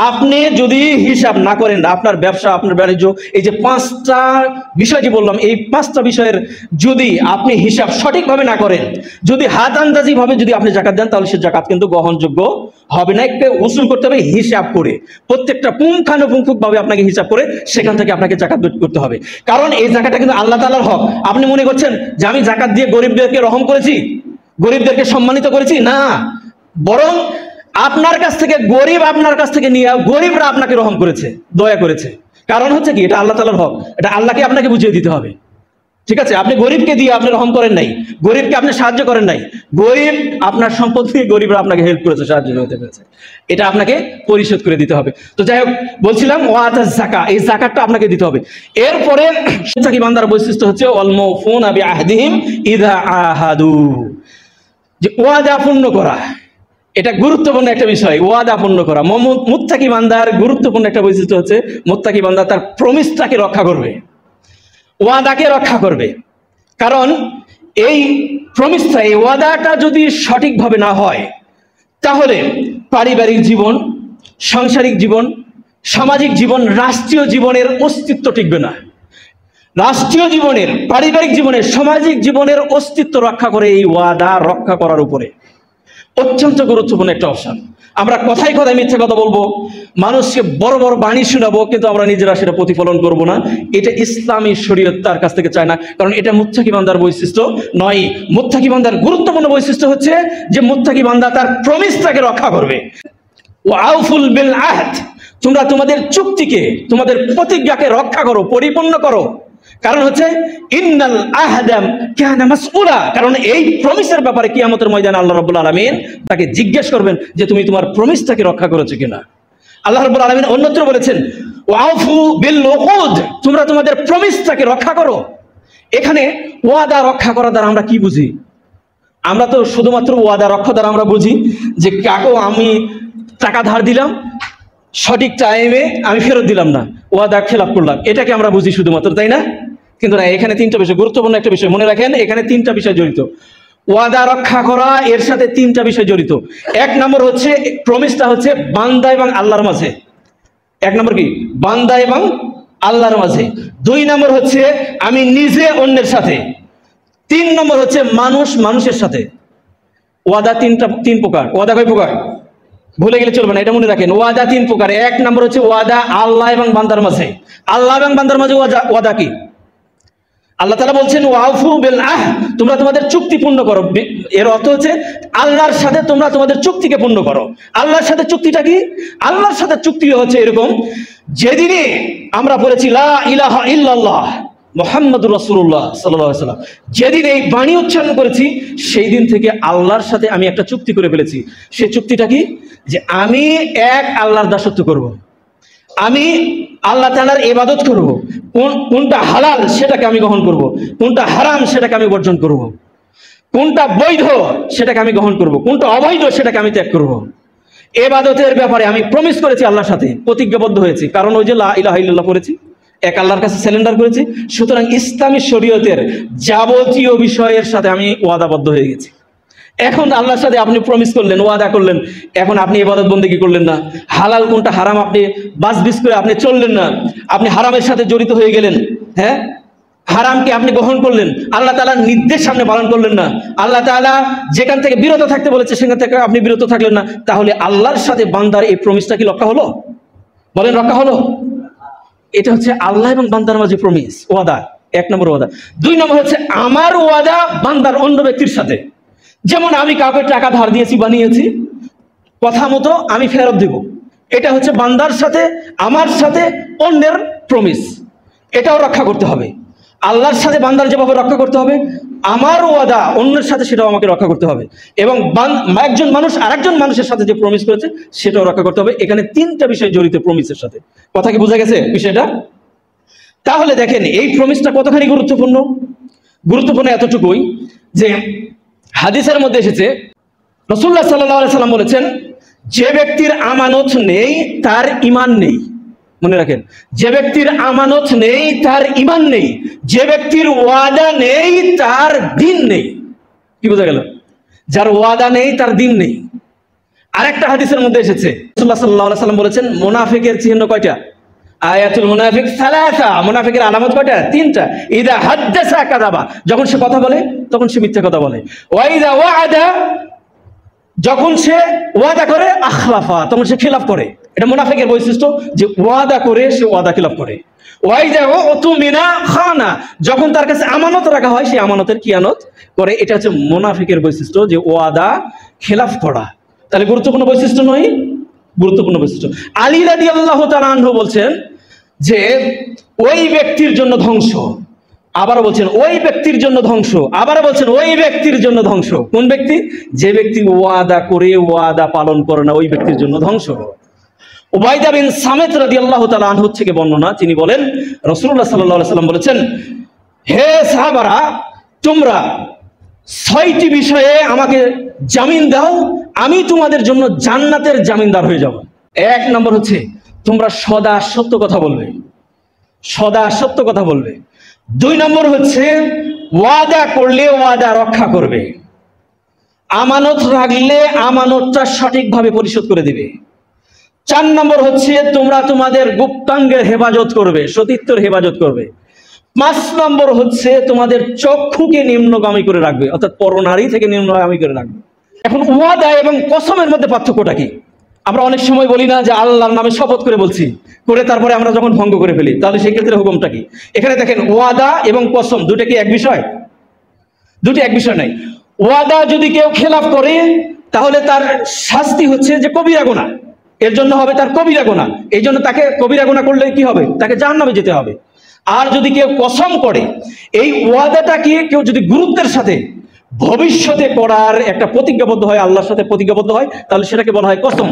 আপনি যদি হিসাব না করেন, আপনার ব্যবসা, আপনার বাণিজ্য, এই যে 5টা বিষয় যে বললাম, এই 5টা বিষয়ের যদি আপনি হিসাব সঠিকভাবে না করেন, যদি হাত আন্দাজি ভাবে যদি আপনি যাকাত দেন, তাহলে সে যাকাত কিন্তু গ্রহণযোগ্য হবে না। একটা উসুল করতে হবে হিসাব করে, প্রত্যেকটা পুঙ্খানুপুঙ্খভাবে আপনাকে হিসাব করে সেখান থেকে আপনাকে যাকাত করতে হবে। কারণ এই যাকাতটা কিন্তু আল্লাহ তাআলার হক। আপনি মনে করছেন যে আমি যাকাত দিয়ে গরিবদেরকে রহম করেছি, গরিবদেরকে সম্মানিত করেছি, না, বরং আপনার কাছ থেকে গরিব আপনার কাছ থেকে নিয়ে গরিবরা আপনাকে রহম করেছে, দয়া করেছে। কারণ হচ্ছে কি, এটা আল্লাহ তাআলার হক, এটা আল্লাহকে আপনাকে বুঝিয়ে দিতে হবে। ঠিক আছে, আপনি গরিবকে দিয়ে আপনি রহম করেন নাই, গরিবকে আপনি সাহায্য করেন নাই, গরিব আপনার সম্পদ দিয়ে গরিবরা আপনাকে হেল্প করেছে, সাহায্য করতে পেরেছে, এটা আপনাকে পরিশোধ করে দিতে হবে। তো যাই হোক, বলছিলাম ওয়াতা যাকাত, এই যাকাতটা আপনাকে দিতে হবে। এরপরে মুত্তাকি বান্দার বৈশিষ্ট্য হচ্ছে ওয়াল মাউফুনা বিআহদিহিম ইযা আহাদু, যে ওয়াদা পূর্ণ করা। এটা গুরুত্বপূর্ণ একটা বিষয়, ওয়াদা পূর্ণ করা। মুত্তাকি বান্দার গুরুত্বপূর্ণ একটা বৈশিষ্ট্য হচ্ছে মুত্তাকি বান্দা তার প্রমিসটাকে রক্ষা করবে, ওয়াদাকে রক্ষা করবে। কারণ এই প্রমিসটা, এই ওয়াদাটা যদি সঠিকভাবে না হয়, তাহলে পারিবারিক জীবন, সাংসারিক জীবন, সামাজিক জীবন, রাষ্ট্রীয় জীবনের অস্তিত্ব টিকবে না। রাষ্ট্রীয় জীবনের, পারিবারিক জীবনের, সামাজিক জীবনের অস্তিত্ব রক্ষা করে এই ওয়াদা রক্ষা করার উপরে অত্যন্ত গুরুত্বপূর্ণ একটা অপশন। আমরা কথায় কথায় মিথ্যে কথা বলবো, মানুষকে বড় বড় বাণী শোনাবো, কিন্তু আমরা নিজেরা সেটা প্রতিফলন করব না। এটা ইসলামী শরীয়ত তার কাছ থেকে চায় না, কারণ এটা মুত্তাকি বান্দার বৈশিষ্ট্য নয়। মুত্তাকি বান্দার গুরুত্বপূর্ণ বৈশিষ্ট্য হচ্ছে যে মুত্তাকি বান্দা তার প্রমিসটাকে রক্ষা করবে। ওয়াউফুল বিল আহদ, তোমরা তোমাদের চুক্তিকে, তোমাদের প্রতিজ্ঞাকে রক্ষা করো, পরিপূর্ণ করো। কারণ হচ্ছে ইন্নাল আহদাম কানা মাসউলা, কারণ এই প্রমিসের ব্যাপারে কিয়ামতের ময়দানে আল্লাহ রাব্বুল আলামিন তাকে জিজ্ঞেস করবেন যে তুমি তোমার প্রমিসটাকে রক্ষা করেছো কিনা। আল্লাহ রাব্বুল আলামিন অন্যত্র বলেছেন ওয়াউফু বিল উকুদ, তোমরা তোমাদের প্রমিসটাকে রক্ষা করো। এখানে ওয়াদা রক্ষা করা দ্বারা আমরা কি বুঝি? আমরা তো শুধুমাত্র ওয়াদা রক্ষা দ্বারা আমরা বুঝি যে কাকো আমি টাকা ধার দিলাম, সঠিক টাইমে আমি ফেরত দিলাম না, ওয়াদা খেলাপ করলাম, এটাকে আমরা বুঝি শুধুমাত্র, তাই না? কিন্তু না, এখানে 3টা বিষয়, গুরুত্বপূর্ণ একটা বিষয় মনে রাখেন, এখানে 3টা বিষয় জড়িত। ওয়াদা রক্ষা করা এর সাথে 3টা বিষয় জড়িত। 1 নম্বর হচ্ছে প্রমিসটা হচ্ছে বান্দা এবং আল্লাহর মাঝে। 1 নম্বর কি? বান্দা এবং আল্লাহর মাঝে। 2 নম্বর হচ্ছে আমি নিজে অন্যের সাথে। 3 নম্বর হচ্ছে মানুষ মানুষের সাথে। ওয়াদা 3 প্রকার। ওয়াদা কয় প্রকার? ভুলে গেলে চলবে না, এটা মনে রাখেন। ওয়াদা 3 প্রকার। 1 নম্বর হচ্ছে ওয়াদা আল্লাহ এবং বান্দার মাঝে। আল্লাহ এবং বান্দার মাঝে ওয়াদা কি? আল্লাহ তাআলা বলছেন ওয়াউফু বিল আহদ, তোমরা তোমাদের চুক্তি পূর্ণ করো। এর অর্থ হচ্ছে আল্লাহর সাথে তোমরা তোমাদের চুক্তিকে পূর্ণ করো। আল্লাহর সাথে চুক্তিটা কি? আল্লাহর সাথে চুক্তি হচ্ছে এরকম, যেদিনে আমরা বলেছি লা ইলাহা ইল্লাল্লাহ মুহাম্মাদুর রাসূলুল্লাহ সাল্লাল্লাহু আলাইহি ওয়াসাল্লাম, যেদিন এই বাণী উচ্চারণ করেছি সেই দিন থেকে আল্লাহর সাথে আমি একটা চুক্তি করে ফেলেছি। সেই চুক্তিটা কি? যে আমি এক আল্লাহর দাসত্ব করব, আমি আল্লাহ তাআলার ইবাদত করব, কোনটা হালাল সেটাকে আমি গ্রহণ করব, কোনটা হারাম সেটাকে আমি বর্জন করব, কোনটা বৈধ সেটাকে আমি গ্রহণ করব, কোনটা অবৈধ সেটাকে আমি ত্যাগ করব। ইবাদতের ব্যাপারে আমি প্রমিস করেছি আল্লাহর সাথে, প্রতিজ্ঞাবদ্ধ হয়েছি, কারণ ওই যে লা ইলাহা ইল্লাল্লাহ পড়েছি, এক আল্লাহর কাছে স্যালেন্ডার করেছি। সুতরাং ইসলামী শরীয়তের যাবতীয় বিষয়ের সাথে আমি ওয়াদাবদ্ধ হয়ে গেছি। এখন আল্লাহর সাথে আপনি প্রমিস করলেন, ওয়াদা করলেন, এখন আপনি ইবাদত বন্দেগী করলেন না, হালাল কোনটা হারাম আপনি বাছবিছ করে আপনি চললেন না, আপনি হারামের সাথে জড়িত হয়ে গেলেন, হ্যাঁ, হারামকে আপনি গ্রহণ করলেন, আল্লাহ তাআলার নির্দেশ সামনে পালন করলেন না, আল্লাহ তাআলা যেখান থেকে বিরত থাকতে বলেছে সেখান থেকে আপনি বিরত থাকলেন না, তাহলে আল্লাহর সাথে বান্দার এই প্রমিসটা কি রক্ষা হলো? বলেন, রক্ষা হলো? এটা হচ্ছে আল্লাহ এবং বান্দার মাঝে প্রমিস, ওয়াদা, 1 নম্বর ওয়াদা। 2 নম্বর হচ্ছে আমার ওয়াদা বান্দার অন্য ব্যক্তির সাথে। যেমন আমি কাউকে টাকা ধার দিয়েছি, বানিয়েছি, কথা মতো আমি ফেরত দেব, এটা হচ্ছে বান্দার সাথে আমার সাথে অন্যের প্রমিস, এটাও রক্ষা করতে হবে। আল্লাহর সাথে বান্দার যেভাবে রক্ষা করতে হবে, আমার ওয়াদা অন্যের সাথে সেটাও আমাকে রক্ষা করতে হবে, এবং একজন মানুষ আরেকজন মানুষের সাথে যে প্রমিস করেছে সেটাও রক্ষা করতে হবে। এখানে 3টা বিষয় জড়িত প্রমিসের সাথে। কথা কি বোঝা গেছে বিষয়টা? তাহলে দেখেন এই প্রমিসটা কতখানি গুরুত্বপূর্ণ। গুরুত্বপূর্ণ এতটুকুই যে হাদিসের মধ্যে এসেছে, রাসূলুল্লাহ সাল্লাল্লাহু আলাইহি সাল্লাম বলেছেন, যে ব্যক্তির আমানত নেই তার ঈমান নেই। মনে রাখেন, যে ব্যক্তির আমানত নেই তার ঈমান নেই, যে ব্যক্তির ওয়াদা নেই তার দিন নেই। কি বোঝা গেল? যার ওয়াদা নেই তার দিন নেই। আরেকটা হাদিসের মধ্যে এসেছে, রাসূলুল্লাহ সাল্লাল্লাহু আলাইহি সাল্লাম বলেছেন, মুনাফিকের চিহ্ন কয়টা? আয়াতুল মুনাফিক সালাসা। মুনাফিকের আলামত কয়টা? 3টা। ইদা হাদ্দাসা কাযাবা, যখন সে কথা বলে তখন সে মিথ্যা কথা বলে। ওয়া ইদা ওয়াআদা, যখন সে ওয়াদা করে, আখলাফা, তখন সে খিলাফ করে। এটা মুনাফিকের বৈশিষ্ট্য, যে ওয়াদা করে সে ওয়াদা খিলাফ করে। ওয়া ইদা উতুমিনা খানা, যখন তার কাছে আমানত রাখা হয় সে আমানতের কিয়ানত করে। এটা হচ্ছে মুনাফিকের বৈশিষ্ট্য, যে ওয়াদা খিলাফ করা। তাহলে গুরুত্বপূর্ণ বৈশিষ্ট্য নয়? গুরুত্বপূর্ণ বৈশিষ্ট্য। আলী রাদিয়াল্লাহু তাআলা আনহু বলছেন যে ওই ব্যক্তির জন্য ধ্বংস, আবারও বলছেন ওই ব্যক্তির জন্য ধ্বংস, আবারও বলছেন ওই ব্যক্তির জন্য ধ্বংস। কোন ব্যক্তি? যে ব্যক্তি ওয়াদা করে ওয়াদা পালন করে না, ওই ব্যক্তির জন্য ধ্বংস। উবাইদা বিন সামিত রাদিয়াল্লাহু তাআলা আনহু থেকে বর্ণনা, তিনি বলেন, রাসূলুল্লাহ সাল্লাল্লাহু আলাইহি সাল্লাম বলেছেন, হে সাহাবারা, তোমরা 6টি বিষয়ে আমাকে জামিন দাও, আমি তোমাদের জন্য জান্নাতের জামিনদার হয়ে যাব। 1 নম্বর হচ্ছে তোমরা সদা সত্য কথা বলবে, সদা সত্য কথা বলবে। 2 নম্বর হচ্ছে ওয়াদা করলে ওয়াদা রক্ষা করবে, আমানত রাখলে আমানতটা সঠিকভাবে পরিশোধ করে দিবে। 4 নম্বর হচ্ছে তোমরা তোমাদের গুপ্তাঙ্গের হেফাজত করবে, সতীত্বের হেফাজত করবে। 5 নম্বর হচ্ছে তোমাদের চক্ষুকে নিম্নগামী করে রাখবে, অর্থাৎ পরনারী থেকে নিম্নগামী করে রাখবে। এখন ওয়াদা এবং কসমের মধ্যে পার্থক্যটা কি? আমরা অনেক সময় বলি না যে আল্লাহর নামে শপথ করে বলছি, করে তারপরে আমরা যখন ভঙ্গ করে ফেলি, তাহলে সেই ক্ষেত্রে হুকুমটা কি? এখানে দেখেন, ওয়াদা এবং কসম দুটো কি এক বিষয়? দুটি এক বিষয় নাই। ওয়াদা যদি কেউ খেলাফ করে তাহলে তার শাস্তি হচ্ছে যে কবিরা গুনাহ, এর জন্য হবে তার কবিরা গুনাহ। এই জন্য তাকে কবিরা গুনাহ করলে কি হবে? তাকে জাহান্নামে যেতে হবে। আর যদি কেউ কসম করে, এই ওয়াদাটাকে কেউ যদি গুরুত্বের সাথে ভবিষ্যতে করার একটা প্রতিজ্ঞাবদ্ধ হয়, আল্লাহর সাথে প্রতিজ্ঞাবদ্ধ হয়, তাহলে সেটাকে বলা হয় কসম।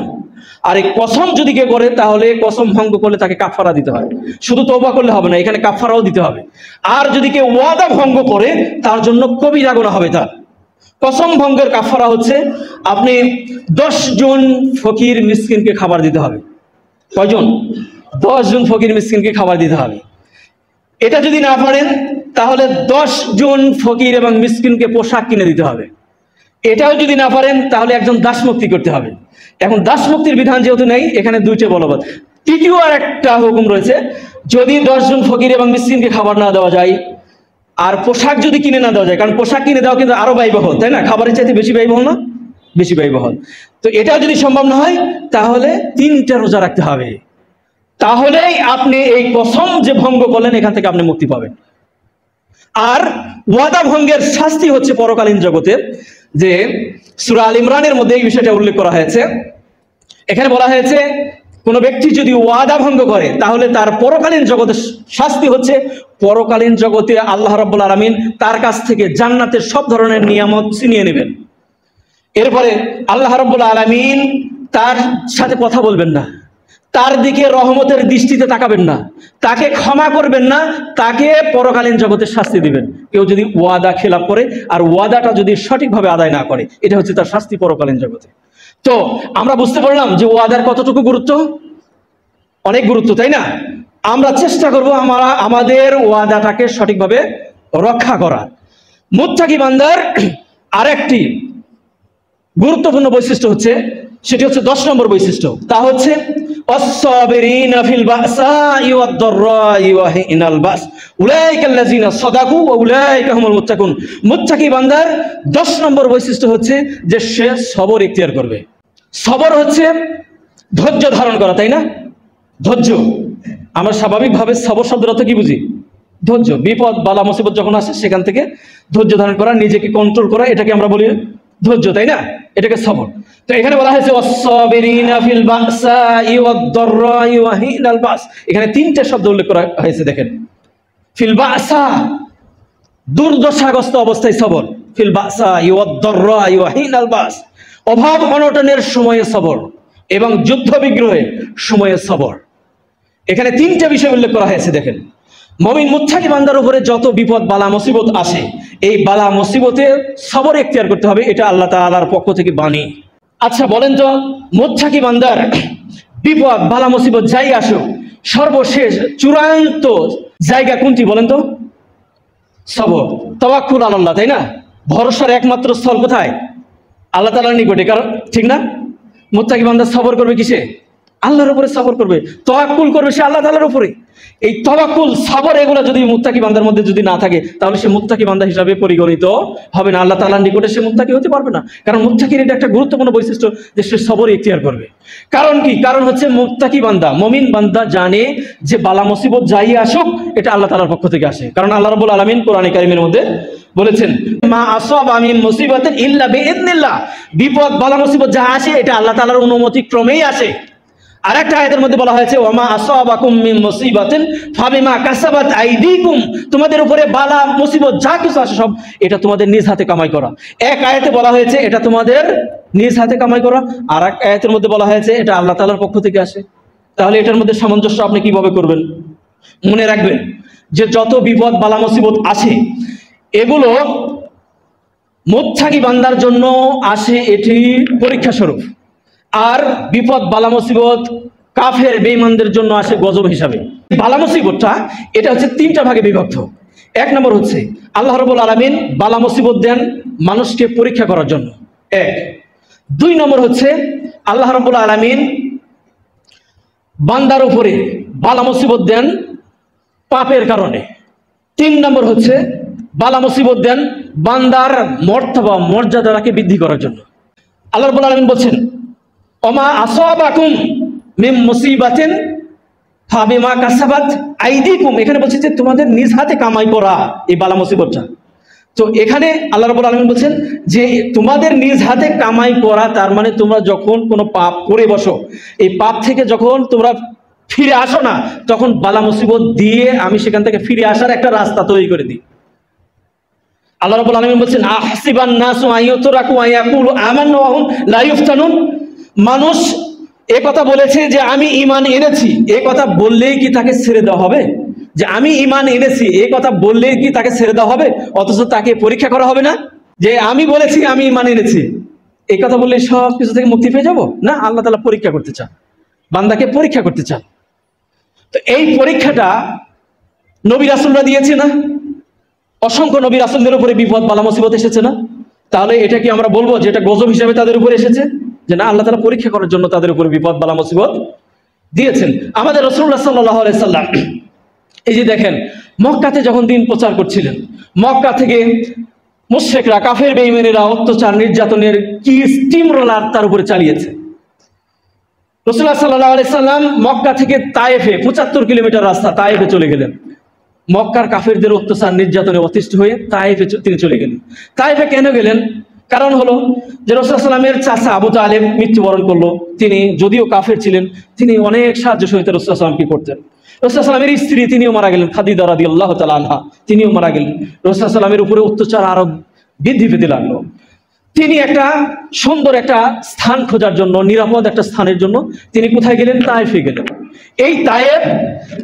আর এই কসম যদি কেউ করে তাহলে কসম ভঙ্গ করলে তাকে কাফারা দিতে হয়। শুধু তওবা করলে হবে না, এখানে কাফারাও দিতে হবে। আর যদি কেউ ওয়াদা ভঙ্গ করে তার জন্য কবিরা গুনাহ হবে। তার কসম ভঙ্গের কাফারা হচ্ছে আপনি 10 জন ফকির মিসকিনকে খাবার দিতে হবে। কয়জন? 10 জন ফকির মিসকিনকে খাবার দিতে হবে। এটা যদি না পারেন তাহলে 10 জন ফকির এবং মিসকিনকে পোশাক কিনে দিতে হবে। এটাও যদি না পারেন তাহলে একজন দাস মুক্তি করতে হবে। এখন দাস মুক্তির বিধান যেহেতু নেই, এখানে 2টা বলবৎ। তৃতীয় আর একটা হুকুম রয়েছে, যদি 10 জন ফকির এবং মিসকিনকে খাবার না দেওয়া যায় আর পোশাক যদি কিনে না দেওয়া যায়, কারণ পোশাক কিনে দেওয়া কিন্তু আরো ব্যয়বহুল, তাই না? খাবারের চাইতে বেশি ব্যয়বহুল না? বেশি ব্যয়বহুল। তো এটা যদি সম্ভব না হয় তাহলে 3টা রোজা রাখতে হবে। তাহলেই আপনি এই কসম যে ভঙ্গ করলেন এখান থেকে আপনি মুক্তি পাবেন। আর ওয়াদা ভঙ্গের শাস্তি হচ্ছে পরকালীন জগতে, যে সূরা আল ইমরানের মধ্যে এই বিষয়টা উল্লেখ করা হয়েছে। এখানে বলা হয়েছে কোন ব্যক্তি যদি ওয়াদা ভঙ্গ করে তাহলে তার পরকালীন জগতে শাস্তি হচ্ছে, পরকালীন জগতে আল্লাহ রাব্বুল আলামিন তার কাছ থেকে জান্নাতের সব ধরনের নিয়ামত ছিনিয়ে নেবেন। এরপরে আল্লাহ রাব্বুল আলামিন তার সাথে কথা বলবেন না, তার দিকে রহমতের দৃষ্টিতে তাকাবেন না, তাকে ক্ষমা করবেন না, তাকে পরকালীন জগতে শাস্তি দিবেন। কেউ যদি ওয়াদা খেলাপ করে আর ওয়াদাটা যদি সঠিকভাবে আদায় না করে, এটা হচ্ছে তার শাস্তি পরকালীন জগতে। তো আমরা বুঝতে পারলাম যে ওয়াদার কতটুকু গুরুত্ব। অনেক গুরুত্ব, তাই না? আমরা চেষ্টা করব আমাদের ওয়াদাটাকে সঠিকভাবে রক্ষা করা। মুত্তাকি বান্দার আরেকটি গুরুত্বপূর্ণ বৈশিষ্ট্য হচ্ছে, সেটি হচ্ছে 10 নম্বর বৈশিষ্ট্য, তা হচ্ছে والصابرين في البأساء والضراء وحين البأس أولئك الذين صدقوا وأولئك هم المتقون। মুত্তাকি বান্দার 10 নম্বর বৈশিষ্ট্য হচ্ছে যে সে সবর ইখতিয়ার করবে। সবর হচ্ছে ধৈর্য ধারণ করা, তাই না? ধৈর্য, আমরা স্বাভাবিকভাবে সবর শব্দের অর্থ কি বুঝি? ধৈর্য। বিপদ বালা মুসিবত যখন আসে সেখান থেকে ধৈর্য ধারণ করা, নিজেকে কন্ট্রোল করা, এটাকে আমরা বলি ধৈর্য, তাই না? এটাকে সবর। তো এখানে বলা হয়েছে ওয়াস-সাবিরিনা ফিল বাসাই ওয়াদ-দাররাই ওয়া হিনাল বাস। এখানে তিনটে শব্দ উল্লেখ করা হয়েছে, দেখেন। ফিল বাসা, দুর্দশাগ্রস্ত অবস্থায় সবর। ফিল বাসাই ওয়াদ-দাররাই ওয়া হিনাল বাস, অভাব অনটনের সময়ে সবর এবং যুদ্ধ বিগ্রহের সময়ে সবর। এখানে তিনটে বিষয় উল্লেখ করা হয়েছে, দেখেন। মুমিন মুত্তাকি বান্দার উপরে যত বিপদ বালা মুসিবত আসে, এই বালা মুসিবতে সবর ইখতিয়ার করতে হবে, এটা আল্লাহ তাআলার পক্ষ থেকে বাণী। আচ্ছা বলেন তো, মুত্তাকি বান্দার বিপদ বালা মুসিবত যাই আসুক, সর্বশেষ চূড়ান্ত জায়গা কোনটি বলেন তো? সবর, তাওয়াক্কুল আলাল্লাহ, তাই না? ভরসার একমাত্র স্থল কোথায়? আল্লাহ তাআলার নিকটে। কারণ ঠিক না, মুত্তাকি বান্দা সবর করবে কিসে? আল্লাহর উপরে সবর করবে, তাওয়াক্কুল করবে সে আল্লাহ তাআলার উপরে। এই তাওয়াক্কুল, সবর, এগুলো যদি মুত্তাকি বান্দার মধ্যে যদি না থাকে, তাহলে সে মুত্তাকি বান্দা হিসাবে পরিগণিত হবে না। আল্লাহ তাআলার নিকটে সে মুত্তাকি হতে পারবে না। কারণ মুত্তাকির এটা একটা গুরুত্বপূর্ণ বৈশিষ্ট্য যে সে সবর ইখতিয়ার করবে। কারণ কি? কারণ হচ্ছে মুত্তাকি বান্দা, মুমিন বান্দা জানে যে বালা মুসিবত যাই আসুক এটা আল্লাহ তাআলার পক্ষ থেকে আসে। কারণ আল্লাহ রাব্বুল আলামিন কোরআনে কারীমের মধ্যে বলেছেন, মা আসাবা মিন মুসিবাতিন ইল্লা বিইذنিল্লাহ, বিপদ বালা মুসিবত যা আসে এটা আল্লাহ তাআলার অনুমতি ক্রমেই আসে। আরেকটা আয়াতের মধ্যে বলা হয়েছে, ওয়ামা আসাবাকুম মিন মুসিবাতিন ফাবিমা কাসাবাত আইদিকুম, তোমাদের উপরে বালা মুসিবত যা কিছু আসে সব এটা তোমাদের নিজ হাতে কামাই করা। এক আয়াতে বলা হয়েছে এটা তোমাদের নিজ হাতে কামাই করা, আর এক আয়াতের মধ্যে বলা হয়েছে এটা আল্লাহ তাআলার পক্ষ থেকে আসে। তাহলে এটার মধ্যে সামঞ্জস্য আপনি কিভাবে করবেন? মনে রাখবেন যে যত বিপদ বালা মুসিবত আসে এগুলো মুত্তাকি বান্দার জন্য আসে, এটি পরীক্ষা স্বরূপ। আর বিপদ বালা মুসিবত কাফের বেঈমানদের জন্য আসে গজব হিসাবে। বালা মুসিবতটা এটা হচ্ছে তিনটা ভাগে বিভক্ত। এক নম্বর হচ্ছে আল্লাহ রাব্বুল আলামিন বালা মুসিবত দেন মানুষকে পরীক্ষা করার জন্য, এক। দুই নম্বর হচ্ছে আল্লাহ রাব্বুল আলামিন বান্দার উপরে বালা মুসিবত দেন পাপের কারণে। তিন নম্বর হচ্ছে বালা মুসিবত দেন বান্দার মর্তবা মর্যাদাকে বৃদ্ধি করার জন্য। আল্লাহ রাব্বুল আলামিন বলছেন, ওমা আসাবাকুম মিন মুসিবাতিন ফাবিমা কাসাবাত আইদিকুম, এখানে বলছে যে তোমাদের নিজ হাতে কামাই করা এই বালা মুসিবতটা। তো এখানে আল্লাহ রাব্বুল আলামিন বলছেন যে তোমাদের নিজ হাতে কামাই করা, তার মানে তোমরা যখন কোনো পাপ করে বসো, এই পাপ থেকে যখন তোমরা ফিরে আসো না, তখন বালা মুসিবত দিয়ে আমি সেখান থেকে ফিরে আসার একটা রাস্তা তৈরি করে দিই। আল্লাহ রাব্বুল আলামিন বলছেন, আহসিবান নাসু আইয়ুতরাকু আয়াকুলু আমান্না ওয়া হুম লা ইফতানুন, মানুষ এ কথা বলেছে যে আমি ঈমান এনেছি, এই কথা বললেই কি তাকে ছেড়ে দেওয়া হবে? যে আমি ঈমান এনেছি এই কথা বললেই কি তাকে ছেড়ে দেওয়া হবে, অথচ তাকে পরীক্ষা করা হবে না? যে আমি বলেছি আমি ঈমান এনেছি এই কথা বললে সব কিছু থেকে মুক্তি পেয়ে যাব না? আল্লাহ তাআলা পরীক্ষা করতে চান, বান্দাকে পরীক্ষা করতে চান। তো এই পরীক্ষাটা নবী রাসূলরা দিয়েছে না? অসংখ্য নবী রাসূলদের উপরে বিপদ বালা মুসিবত এসেছে না? তাহলে এটা কি আমরা বলবো যে এটা গজব হিসাবে তাদের উপরে এসেছে? যে না, আল্লাহ তাআলা পরীক্ষা করার জন্য তাদের উপরে বিপদ বালা মুসিবত দিয়েছেন। আমাদের রাসূলুল্লাহ সাল্লাল্লাহু আলাইহি সাল্লাম এই যে দেখেন, মক্কাতে যখন দিন প্রচার করছিলেন, মক্কা থেকে মুশরিকরা কাফের বেঈমানেরা অত্যাচার নির্যাতনের কি স্টিম রোলার তার উপরে চালিয়েছে। রাসূলুল্লাহ সাল্লাল্লাহু আলাইহি সাল্লাম মক্কা থেকে তায়েফে ৭৫ কিলোমিটার রাস্তা তায়েফে চলে গেলেন। মক্কার কাফেরদের অত্যাচার নির্যাতনে অতিষ্ঠ হয়ে তায়েফে তিনি চলে গেলেন। তায়েফে কেন গেলেন? কারণ হলো যে রাসূলুল্লাহ সাল্লামের চাচা আবু তালেব মৃত্যুবরণ করলো। তিনি যদিও কাফের ছিলেন, তিনি অনেক সাহায্য সহিত রাসূলুল্লাহ সাল্লামকে করতেন। রাসূলুল্লাহ সাল্লামের স্ত্রী তিনিও মারা গেলেন, খাদিজা রাদিয়াল্লাহু তাআলা আনহা, তিনিও মারা গেলেন। রাসূলুল্লাহ সাল্লামের উপরে অত্যাচার আরো বৃদ্ধি পেতে লাগলো। তিনি একটা সুন্দর একটা স্থান খোঁজার জন্য, নিরাপদ একটা স্থানের জন্য তিনি কোথায় গেলেন? তায়েফে গেলেন। এই তায়েফ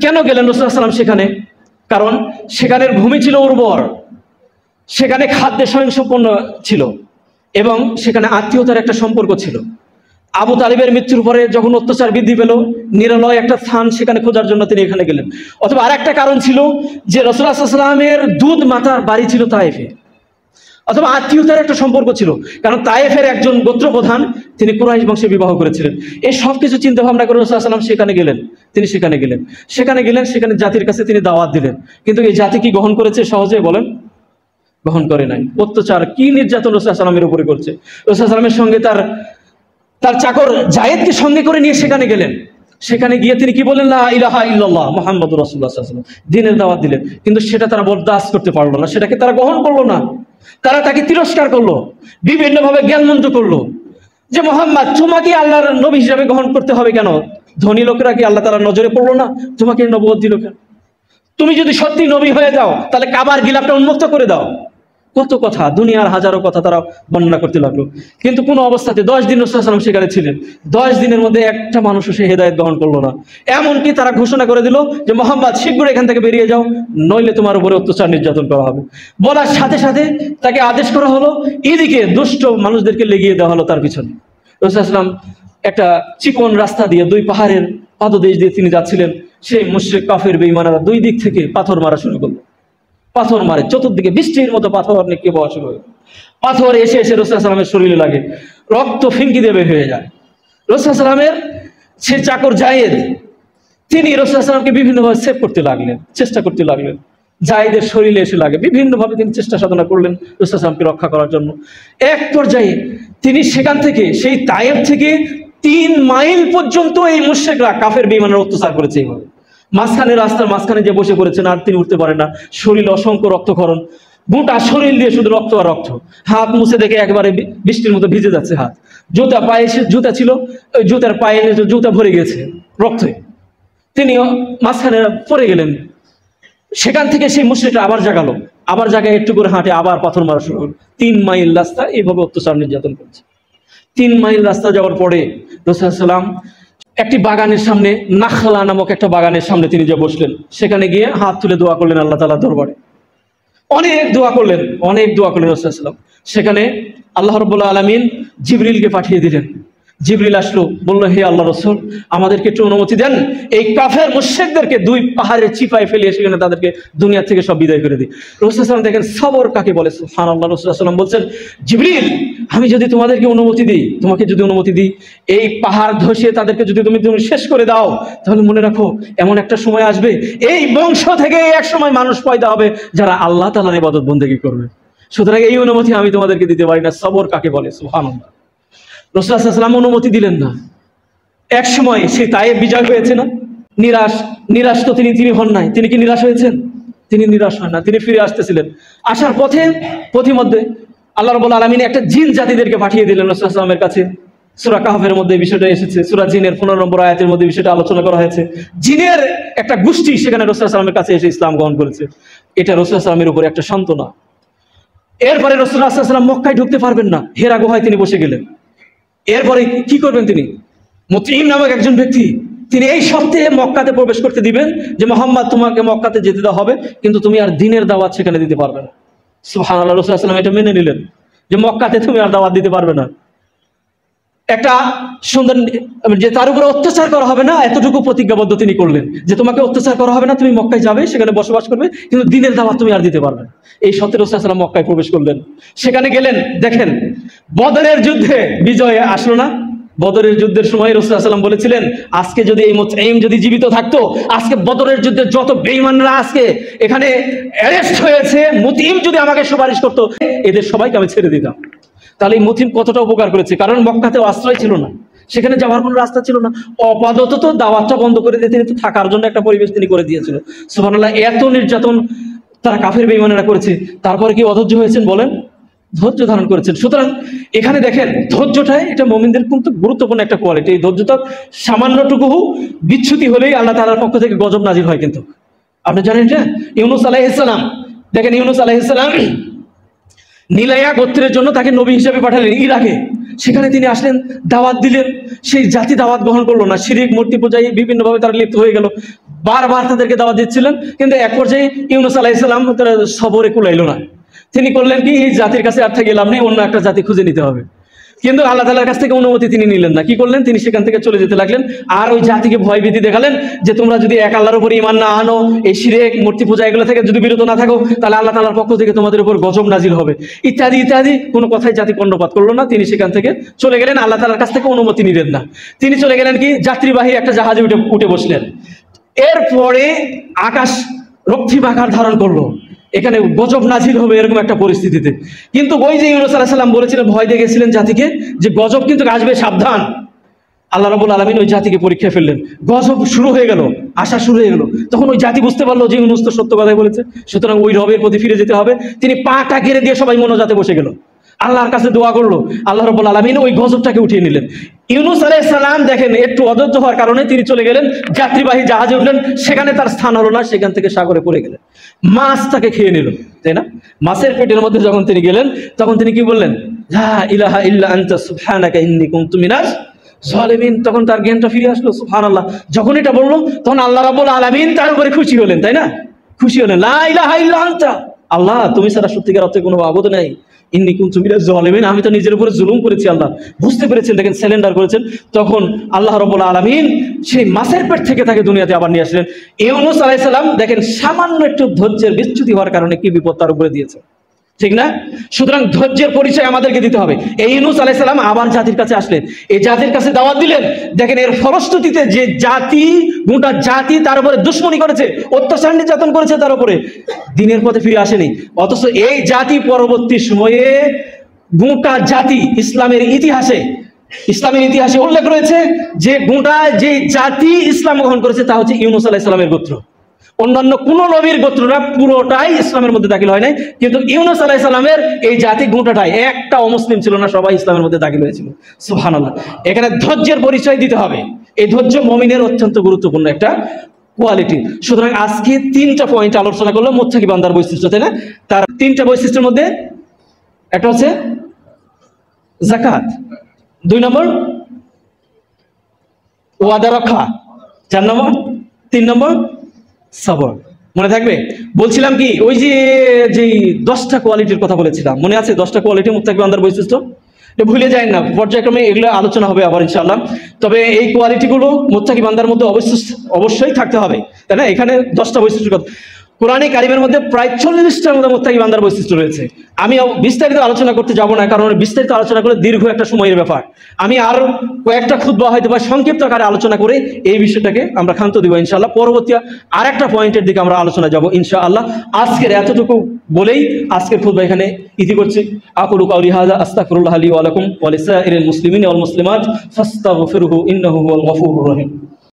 কেন গেলেন রাসূলুল্লাহ সাল্লাম সেখানে? কারণ সেখানের ভূমি ছিল উর্বর, সেখানে খাদ্যে স্বয়ংসম্পন্ন ছিল এবং সেখানে আত্মীয়তার একটা সম্পর্ক ছিল। আবু তালিবের মৃত্যুর পরে যখন অত্যাচার বৃদ্ধি পেল, নিরালয় একটা স্থান সেখানে খোঁজার জন্য তিনি এখানে গেলেন। অথবা আরেকটা কারণ ছিল যে রাসূলুল্লাহ সাল্লাল্লাহু আলাইহি ওয়াসাল্লামের দুধ মাতার বাড়ি ছিল তায়েফে। অথবা আত্মীয়তার একটা সম্পর্ক ছিল, কারণ তায়েফের একজন গোত্র প্রধান তিনি কুরাইশ বংশে বিবাহ করেছিলেন। এই সব কিছু চিন্তা ভাবনা করে রাসূলুল্লাহ সাল্লাল্লাহু আলাইহি ওয়াসাল্লাম সেখানে গেলেন, সেখানে জাতির কাছে তিনি দাওয়াত দিলেন। কিন্তু এই জাতি কি গ্রহণ করেছে সহজে? বলেন, গ্রহণ করে নাই। অত্যাচার, কি নির্যাতন রাসূলুল্লাহ সাল্লাল্লাহু আলাইহি ওয়াসাল্লামের উপরে করছে। রাসূলুল্লাহ সাল্লাল্লাহু আলাইহি ওয়াসাল্লামের সঙ্গে তার চাকর জায়েদকে সঙ্গে করে নিয়ে সেখানে গেলেন। সেখানে গিয়ে তিনি কি বললেন? লা ইলাহা ইল্লাল্লাহ মুহাম্মাদুর রাসূলুল্লাহ সাল্লাল্লাহু আলাইহি ওয়াসাল্লাম, দ্বীনের দাওয়াত দিলেন। কিন্তু সেটা তারা বরদাস্ত করতে পারলো না, সেটাকে তারা গ্রহণ করলো না। তারা তাকে তিরস্কার করলো, বিভিন্নভাবে জ্ঞানমন্ত্র করলো যে মুহাম্মদ, তোমাকে আল্লাহর নবী হিসেবে গ্রহণ করতে হবে কেন? ধনী লোকেরা কি আল্লাহ তাআলার নজরে পড়লো না? তোমাকে নবুয়ত দিল কেন? তুমি যদি সত্যি নবী হয়ে যাও তাহলে কাবার গিলাফটা উন্মুক্ত করে দাও। কত কথা, দুনিয়ার হাজারো কথা তারা বর্ণনা করতে লাগলো। কিন্তু কোনো অবস্থাতে 10 দিন রাসূলুল্লাহ সাল্লাল্লাহু আলাইহি ওয়াসাল্লাম সেখানে ছিলেন। 10 দিনের মধ্যে একটা মানুষও সে হেদায়েত গ্রহণ করলো না। এমনকি তারা ঘোষণা করে দিল যে মুহাম্মদ শীঘ্র এখান থেকে বেরিয়ে যাও, নইলে তোমার উপরে অত্যাচার নির্যাতন করা হবে। বলার সাথে সাথে তাকে আদেশ করা হলো, এদিকে দুষ্ট মানুষদেরকে লেগিয়ে দেওয়া হলো তার পিছনে। রাসূলুল্লাহ সাল্লাল্লাহু আলাইহি ওয়াসাল্লাম একটা চিকন রাস্তা দিয়ে, 2 পাহাড়ের পাদদেশ দিয়ে তিনি যাচ্ছিলেন। সেই মুশরিক কাফের বেঈমানরা 2 দিক থেকে পাথর মারা শুরু করলো। পাথর মারে চতুর্দিকে, বৃষ্টির মতো পাথর নিক্ষেপ হওয়া শুরু হয়। পাথর এসে এসে রাসূলুল্লাহ সাল্লাল্লাহু আলাইহি ওয়াসাল্লামের শরীরে লাগে, রক্ত ফিনকি দিয়ে বের হয়ে যায়। রাসূলুল্লাহ সাল্লাল্লাহু আলাইহি ওয়াসাল্লামের সে চাকর জায়েদ, তিনি রাসূলুল্লাহ সাল্লাল্লাহু আলাইহি ওয়াসাল্লামকে বিভিন্নভাবে সেভ করতে লাগলেন, চেষ্টা করতে লাগলেন। জায়েদের শরীরে এসে লাগে, বিভিন্নভাবে তিনি চেষ্টা সাধনা করলেন রাসূলুল্লাহ সাল্লাল্লাহু আলাইহি ওয়াসাল্লামকে রক্ষা করার জন্য। এক পর্যায়ে তিনি সেখান থেকে, সেই তায়েফ থেকে 3 মাইল পর্যন্ত এই মুশরিকরা কাফের বেঈমানরা অত্যাচার করেছে। এইভাবে মাঝখানে, রাস্তার মাঝখানে যে বসে পড়েছেন, আর তিনি উঠতে পারেন না। শরীর অসংখ্য রক্তক্ষরণ, গোটা শরীর দিয়ে শুধু রক্ত আর রক্ত। হাত মুছে দেখে একবারে বৃষ্টির মতো ভিজে যাচ্ছে হাত। জুতা, পায়ে জুতা ছিল, ওই জুতার পায়ে জুতা ভরে গেছে রক্তে। তিনি মাঝখানে পড়ে গেলেন। সেখান থেকে সেই মুশরিকরা আবার জাগালো, আবার জায়গায় একটু করে হাঁটে, আবার পাথর মারা শুরু হলো। 3 মাইল রাস্তা এইভাবে অত্যাচার নির্যাতন করছে। 3 মাইল রাস্তা যাওয়ার পরে রাসূলুল্লাহ সাল্লাল্লাহু আলাইহি ওয়াসাল্লাম একটি বাগানের সামনে, নাখলা নামক একটা বাগানের সামনে তিনি যে বসলেন, সেখানে গিয়ে হাত তুলে দোয়া করলেন আল্লাহ তাআলার দরবারে। অনেক দোয়া করলেন রাসূলুল্লাহ সাল্লাল্লাহু আলাইহি ওয়াসাল্লাম। সেখানে আল্লাহ রাব্বুল আলামিন জিবরিলকে পাঠিয়ে দিলেন। জিবরিল আসলো, বলল, হে আল্লাহ রাসূল, আমাদেরকে একটু অনুমতি দেন, এই কাফের মুশরিকদেরকে 2 পাহাড়ের চিপায় ফেলিয়ে সেখানে তাদেরকে দুনিয়া থেকে সব বিদায় করে দিই। রাসূলুল্লাহ সাল্লাল্লাহু আলাইহি ওয়াসাল্লাম দেখেন সবর কাকে বলে, সুবহানাল্লাহ। রাসূলুল্লাহ সাল্লাল্লাহু আলাইহি ওয়াসাল্লাম বলছেন, জিবরিল, আমি যদি তোমাদেরকে অনুমতি দিই, তোমাকে যদি অনুমতি দিই, এই পাহাড় ধসিয়ে তাদেরকে যদি তুমি শেষ করে দাও, তাহলে মনে রাখো এমন একটা সময় আসবে, এই বংশ থেকে এক সময় মানুষ পয়দা হবে যারা আল্লাহ তাআলার ইবাদত বন্দেগী করবে। সুতরাং এই অনুমতি আমি তোমাদেরকে দিতে পারি না। সবর কাকে বলে, সুবহানাল্লাহ। রাসূলুল্লাহ সাল্লাল্লাহু আলাইহি ওয়াসাল্লাম অনুমতি দিলেন না। এক সময় সেই তায়েফ বিজয় হয়েছে না, নিরাশ তো তিনি হন নাই। তিনি কি নিরাশ হয়েছেন? তিনি নিরাশ হন না, তিনি ফিরে আসতেছিলেন। আসার পথিমধ্যে আল্লাহ রাব্বুল আলামিন একটা জিন জাতিদেরকে পাঠিয়ে দিলেন রাসূলুল্লাহ সাল্লাল্লাহু আলাইহি ওয়াসাল্লামের কাছে। সূরা কাহফের মধ্যে বিষয়টা এসেছে, সূরা জিনের 15 নম্বর আয়াতের মধ্যে বিষয়টা আলোচনা করা হয়েছে। জিনের একটা গোষ্ঠী সেখানে রাসূলুল্লাহ সাল্লাল্লাহু আলাইহি ওয়াসাল্লামের কাছে এসে ইসলাম গ্রহণ করেছে। এটা রাসূলুল্লাহ সাল্লাল্লাহু আলাইহি ওয়াসাল্লামের উপরে একটা সান্ত্বনা। এরপরে রাসূলুল্লাহ সাল্লাল্লাহু আলাইহি ওয়াসাল্লাম মক্কায় ঢুকতে পারবেন না, হেরা গুহায় তিনি বসে গেলেন। এরপরে কি করবেন? তিনি মুতঈম নামক একজন ব্যক্তি, তিনি এই শর্তে মক্কাতে প্রবেশ করতে দিবেন যে মুহাম্মদ, তোমাকে মক্কাতে যেতে দেওয়া হবে, কিন্তু তুমি আর দ্বীনের দাওয়াত সেখানে দিতে পারবে না। সুবহানাল্লাহ। রাসূলুল্লাহ সাল্লাল্লাহু আলাইহি ওয়াসাল্লাম এটা মেনে নিলেন যে মক্কাতে তুমি আর দাওয়াত দিতে পারবে না। একটা সুন্দর, যে তার উপরে অত্যাচার করা হবে না, এতটুকু প্রতিজ্ঞাবদ্ধ তিনি করলেন যে তোমাকে অত্যাচার করা হবে না, তুমি মক্কায় যাবে, সেখানে বসবাস করবে, কিন্তু দ্বীনের দাওয়াত তুমি আর দিতে পারবে না। এই শর্তে রাসূলুল্লাহ সাল্লাল্লাহু আলাইহি ওয়াসাল্লাম মক্কায় প্রবেশ করলেন। সেখানে গেলেন, দেখেন বদরের যুদ্ধে বিজয় আসলো না। বদরের যুদ্ধের সময় রাসূলুল্লাহ সাল্লাল্লাহু আলাইহি ওয়াসাল্লাম বলেছিলেন, আজকে যদি এই মুতঈম যদি জীবিত থাকতো, আজকে বদরের যুদ্ধে যত বেঈমানরা আজকে এখানে অ্যারেস্ট হয়েছে, মুতঈম যদি আমাকে সুপারিশ করতো, এদের সবাইকে আমি ছেড়ে দিতাম। তাহলে এই মুতঈম কতটা উপকার করেছে, কারণ মক্কাতে আশ্রয় ছিল না, সেখানে যাওয়ার কোনো রাস্তা ছিল না। আপাতত দাওয়াতটা বন্ধ করে দিয়ে তিনি তো থাকার জন্য একটা পরিবেশ তিনি করে দিয়েছিল। সুবহানাল্লাহ। এত নির্যাতন তারা কাফের বেঈমানেরা করেছে, তারপরে কি অধৈর্য হয়েছেন বলেন? ধৈর্য ধারণ করেছেন। সুতরাং এখানে দেখেন ধৈর্যটাই এটা মুমিনদের কিন্তু গুরুত্বপূর্ণ একটা কোয়ালিটি। এই ধৈর্যটা সামান্যটুকু বিচ্যুতি হলেই আল্লাহ তাআলার পক্ষ থেকে গজব নাজিল হয়। কিন্তু আপনি জানেন যে ইউনূস আলাইহিস সালাম, দেখেন ইউনূস আলাইহিস সালাম নীলাইয়া গোত্রের জন্য তাকে নবী হিসেবে পাঠালেন ইরাকে। সেখানে তিনি আসলেন, দাওয়াত দিলেন, সেই জাতি দাওয়াত গ্রহণ করলো না, শিরিক, মূর্তি পূজায় বিভিন্নভাবে তারা লিপ্ত হয়ে গেল। বারবার তাদেরকে দাওয়াত দিচ্ছিলেন, কিন্তু এক পর্যায়ে ইউনূস আলাইহিস সালাম তারা সবরে কুলাইল না। তিনি করলেন কি, এই জাতির কাছে আর থেকে গেলাম নেই, অন্য একটা জাতি খুঁজে নিতে হবে। কিন্তু আল্লাহ তাআলার কাছ থেকে অনুমতি তিনি নিলেন না। কি করলেন? তিনি সেখান থেকে চলে যেতে লাগলেন। আর ওই জাতিকে ভয়ভীতি দেখালেন যে তোমরা যদি এক আল্লাহর উপর ঈমান না আনো, এই শিরক, মূর্তি পূজা এগুলো থেকে যদি বিরত না থাকো, তাহলে আল্লাহ তাআলার পক্ষ থেকে তোমাদের উপর গজব নাজিল হবে, ইত্যাদি ইত্যাদি। কোনো কথাই জাতি কর্ণপাত করলো না। তিনি সেখান থেকে চলে গেলেন, আল্লাহ তাআলার কাছ থেকে অনুমতি নিলেন না। তিনি চলে গেলেন কি যাত্রীবাহী একটা জাহাজে উঠে বসলেন। এরপরে আকাশ রক্তিম আকার ধারণ করলো, এখানে গজব নাজিল হবে এরকম একটা পরিস্থিতিতে। কিন্তু ওই যে ইউনূস আলাইহিস সালাম বলেছিলেন, ভয় দিয়ে গেছিলেন জাতিকে যে গজব কিন্তু আসবে, সাবধান। আল্লাহ রাব্বুল আলামিন ওই জাতিকে পরীক্ষায় ফেললেন। গজব শুরু হয়ে গেল, আসা শুরু হয়ে গেল। তখন ওই জাতি বুঝতে পারলো যে ইউনূস তো সত্য কথাই বলেছে, সুতরাং ওই রবের প্রতি ফিরে যেতে হবে। তিনি পাটা গেড়ে দিয়ে সবাই মোনাজাতে বসে গেল, আল্লাহর কাছে দোয়া করলো। আল্লাহ রাব্বুল আলামিন ওই গজবটাকে উঠিয়ে নিলেন। ইউনূস আলাইহিস সালাম দেখেন একটু অধৈর্য হওয়ার কারণে তিনি চলে গেলেন, যাত্রীবাহী জাহাজে উঠলেন, সেখানে তার স্থান হলো না, সেখান থেকে সাগরে পড়ে গেলেন। মাছ তাকে খেয়ে নিল, তাই না? মাছের পেটের মধ্যে যখন তিনি গেলেন, তখন তিনি কি বললেন? লা ইলাহা ইল্লা আনতা সুবহানাকা ইন্নী কুনতু মিনাজ জালিমিন। তখন তার জ্ঞানটা ফিরে আসলো। সুবহানাল্লাহ। যখন এটা বললো, তখন আল্লাহ রাব্বুল আলামিন তার উপরে খুশি হলেন, তাই না? খুশি হলেন। লা ইলাহা ইল্লা আনতা, আল্লাহ তুমি ছাড়া সত্যিকার অর্থে কোনো মাবুদ নাই, ইন্নী কুনতু মিনাজ জালিমিন, আমি তো নিজের উপরে জুলুম করেছি। আল্লাহ বুঝতে পেরেছেন, দেখেন সারেন্ডার করেছেন। তখন আল্লাহ রাব্বুল আলামিন সেই মাছের পেট থেকে তাকে দুনিয়াতে আবার নিয়ে আসলেন। ইউনূস আলাইহিস সালাম দেখেন সামান্য একটু ধৈর্যের বিচ্যুতি হওয়ার কারণে কি বিপদ তার উপরে দিয়েছে, ঠিক না? সুতরাং ধৈর্যের পরিচয় আমাদেরকে দিতে হবে। এই ইউনূস আলাইহিস সালাম আবার জাতির কাছে আসলেন, এই জাতির কাছে দাওয়াত দিলেন। দেখেন এর ফলশ্রুতিতে যে জাতি, গোটা জাতি তার উপরে দুশমনি করেছে, অত্যাচার নির্যাতন করেছে, তার উপরে দিনের পথে ফিরে আসেনি। অথচ এই জাতি পরবর্তী সময়ে গোটা জাতি ইসলামের ইতিহাসে উল্লেখ রয়েছে যে গোটা যে জাতি ইসলাম গ্রহণ করেছে তা হচ্ছে ইউনূস আলাইহিস সালামের গোত্র। অন্যান্য কোন নবীর গোত্ররা পুরোটাই ইসলামের মধ্যে দাখিল হয় নাই, কিন্তু ইউনূস আলাইহিস সালামের এই জাতি গোটাটাই, একটা অমুসলিম ছিল না, সবাই ইসলামের মধ্যে দাখিল হয়েছিল। সুবহানাল্লাহ। এখানে ধৈর্যের পরিচয় দিতে হবে। এই ধৈর্য মুমিনের অত্যন্ত গুরুত্বপূর্ণ একটা কোয়ালিটি। সুতরাং আজকে 3টা পয়েন্ট আলোচনা করলো মুত্তাকি বান্দার বৈশিষ্ট্য, তাই না? তার 3টা বৈশিষ্ট্যের মধ্যে একটা হচ্ছে যাকাত, 2 নম্বর ওয়াদা রক্ষা, 4 নম্বর, 3 নম্বর সবর। মনে থাকবে? বলছিলাম কি, ওই যে 10টা কোয়ালিটির কথা বলেছিলাম, মনে আছে? 10টা কোয়ালিটি মুত্তাকি বান্দার বৈশিষ্ট্য, ভুলে যায় না। পর্যায়ক্রমে এগুলো আলোচনা হবে আবার ইনশাআল্লাহ। তবে এই কোয়ালিটিগুলো মুত্তাকি বান্দার মধ্যে অবশ্যই থাকতে হবে, তাই না? এখানে 10টা বৈশিষ্ট্যের কথা কোরআনে কারিমের মধ্যে প্রায় 40টার মধ্যে মুত্তাকি বান্দার বৈশিষ্ট্য রয়েছে। আমি বিস্তারিত আলোচনা করতে যাব না, কারণ বিস্তারিত আলোচনা করে দীর্ঘ একটা সময়ের ব্যাপার। আমি আরো কয়েকটা খুতবা হয়তো বা সংক্ষিপ্ত আকারে আলোচনা করে এই বিষয়টাকে আমরা ক্ষান্ত দিব ইনশাআল্লাহ। পরবর্তী আরেকটা পয়েন্টের দিকে আমরা আলোচনা যাব ইনশাআল্লাহ। আজকের এতটুকু বলেই আজকের খুতবা এখানে ইতি করছি। আকুলু কাউলি হাযা আস্তাগফিরুল্লাহ লি ওয়া লাকুম ওয়া লিসাইরিল মুসলিমিনা ওয়াল মুসলিমাত ফাস্তাগফিরুহু ইন্নাহু হুয়াল গফুরুর রহিম।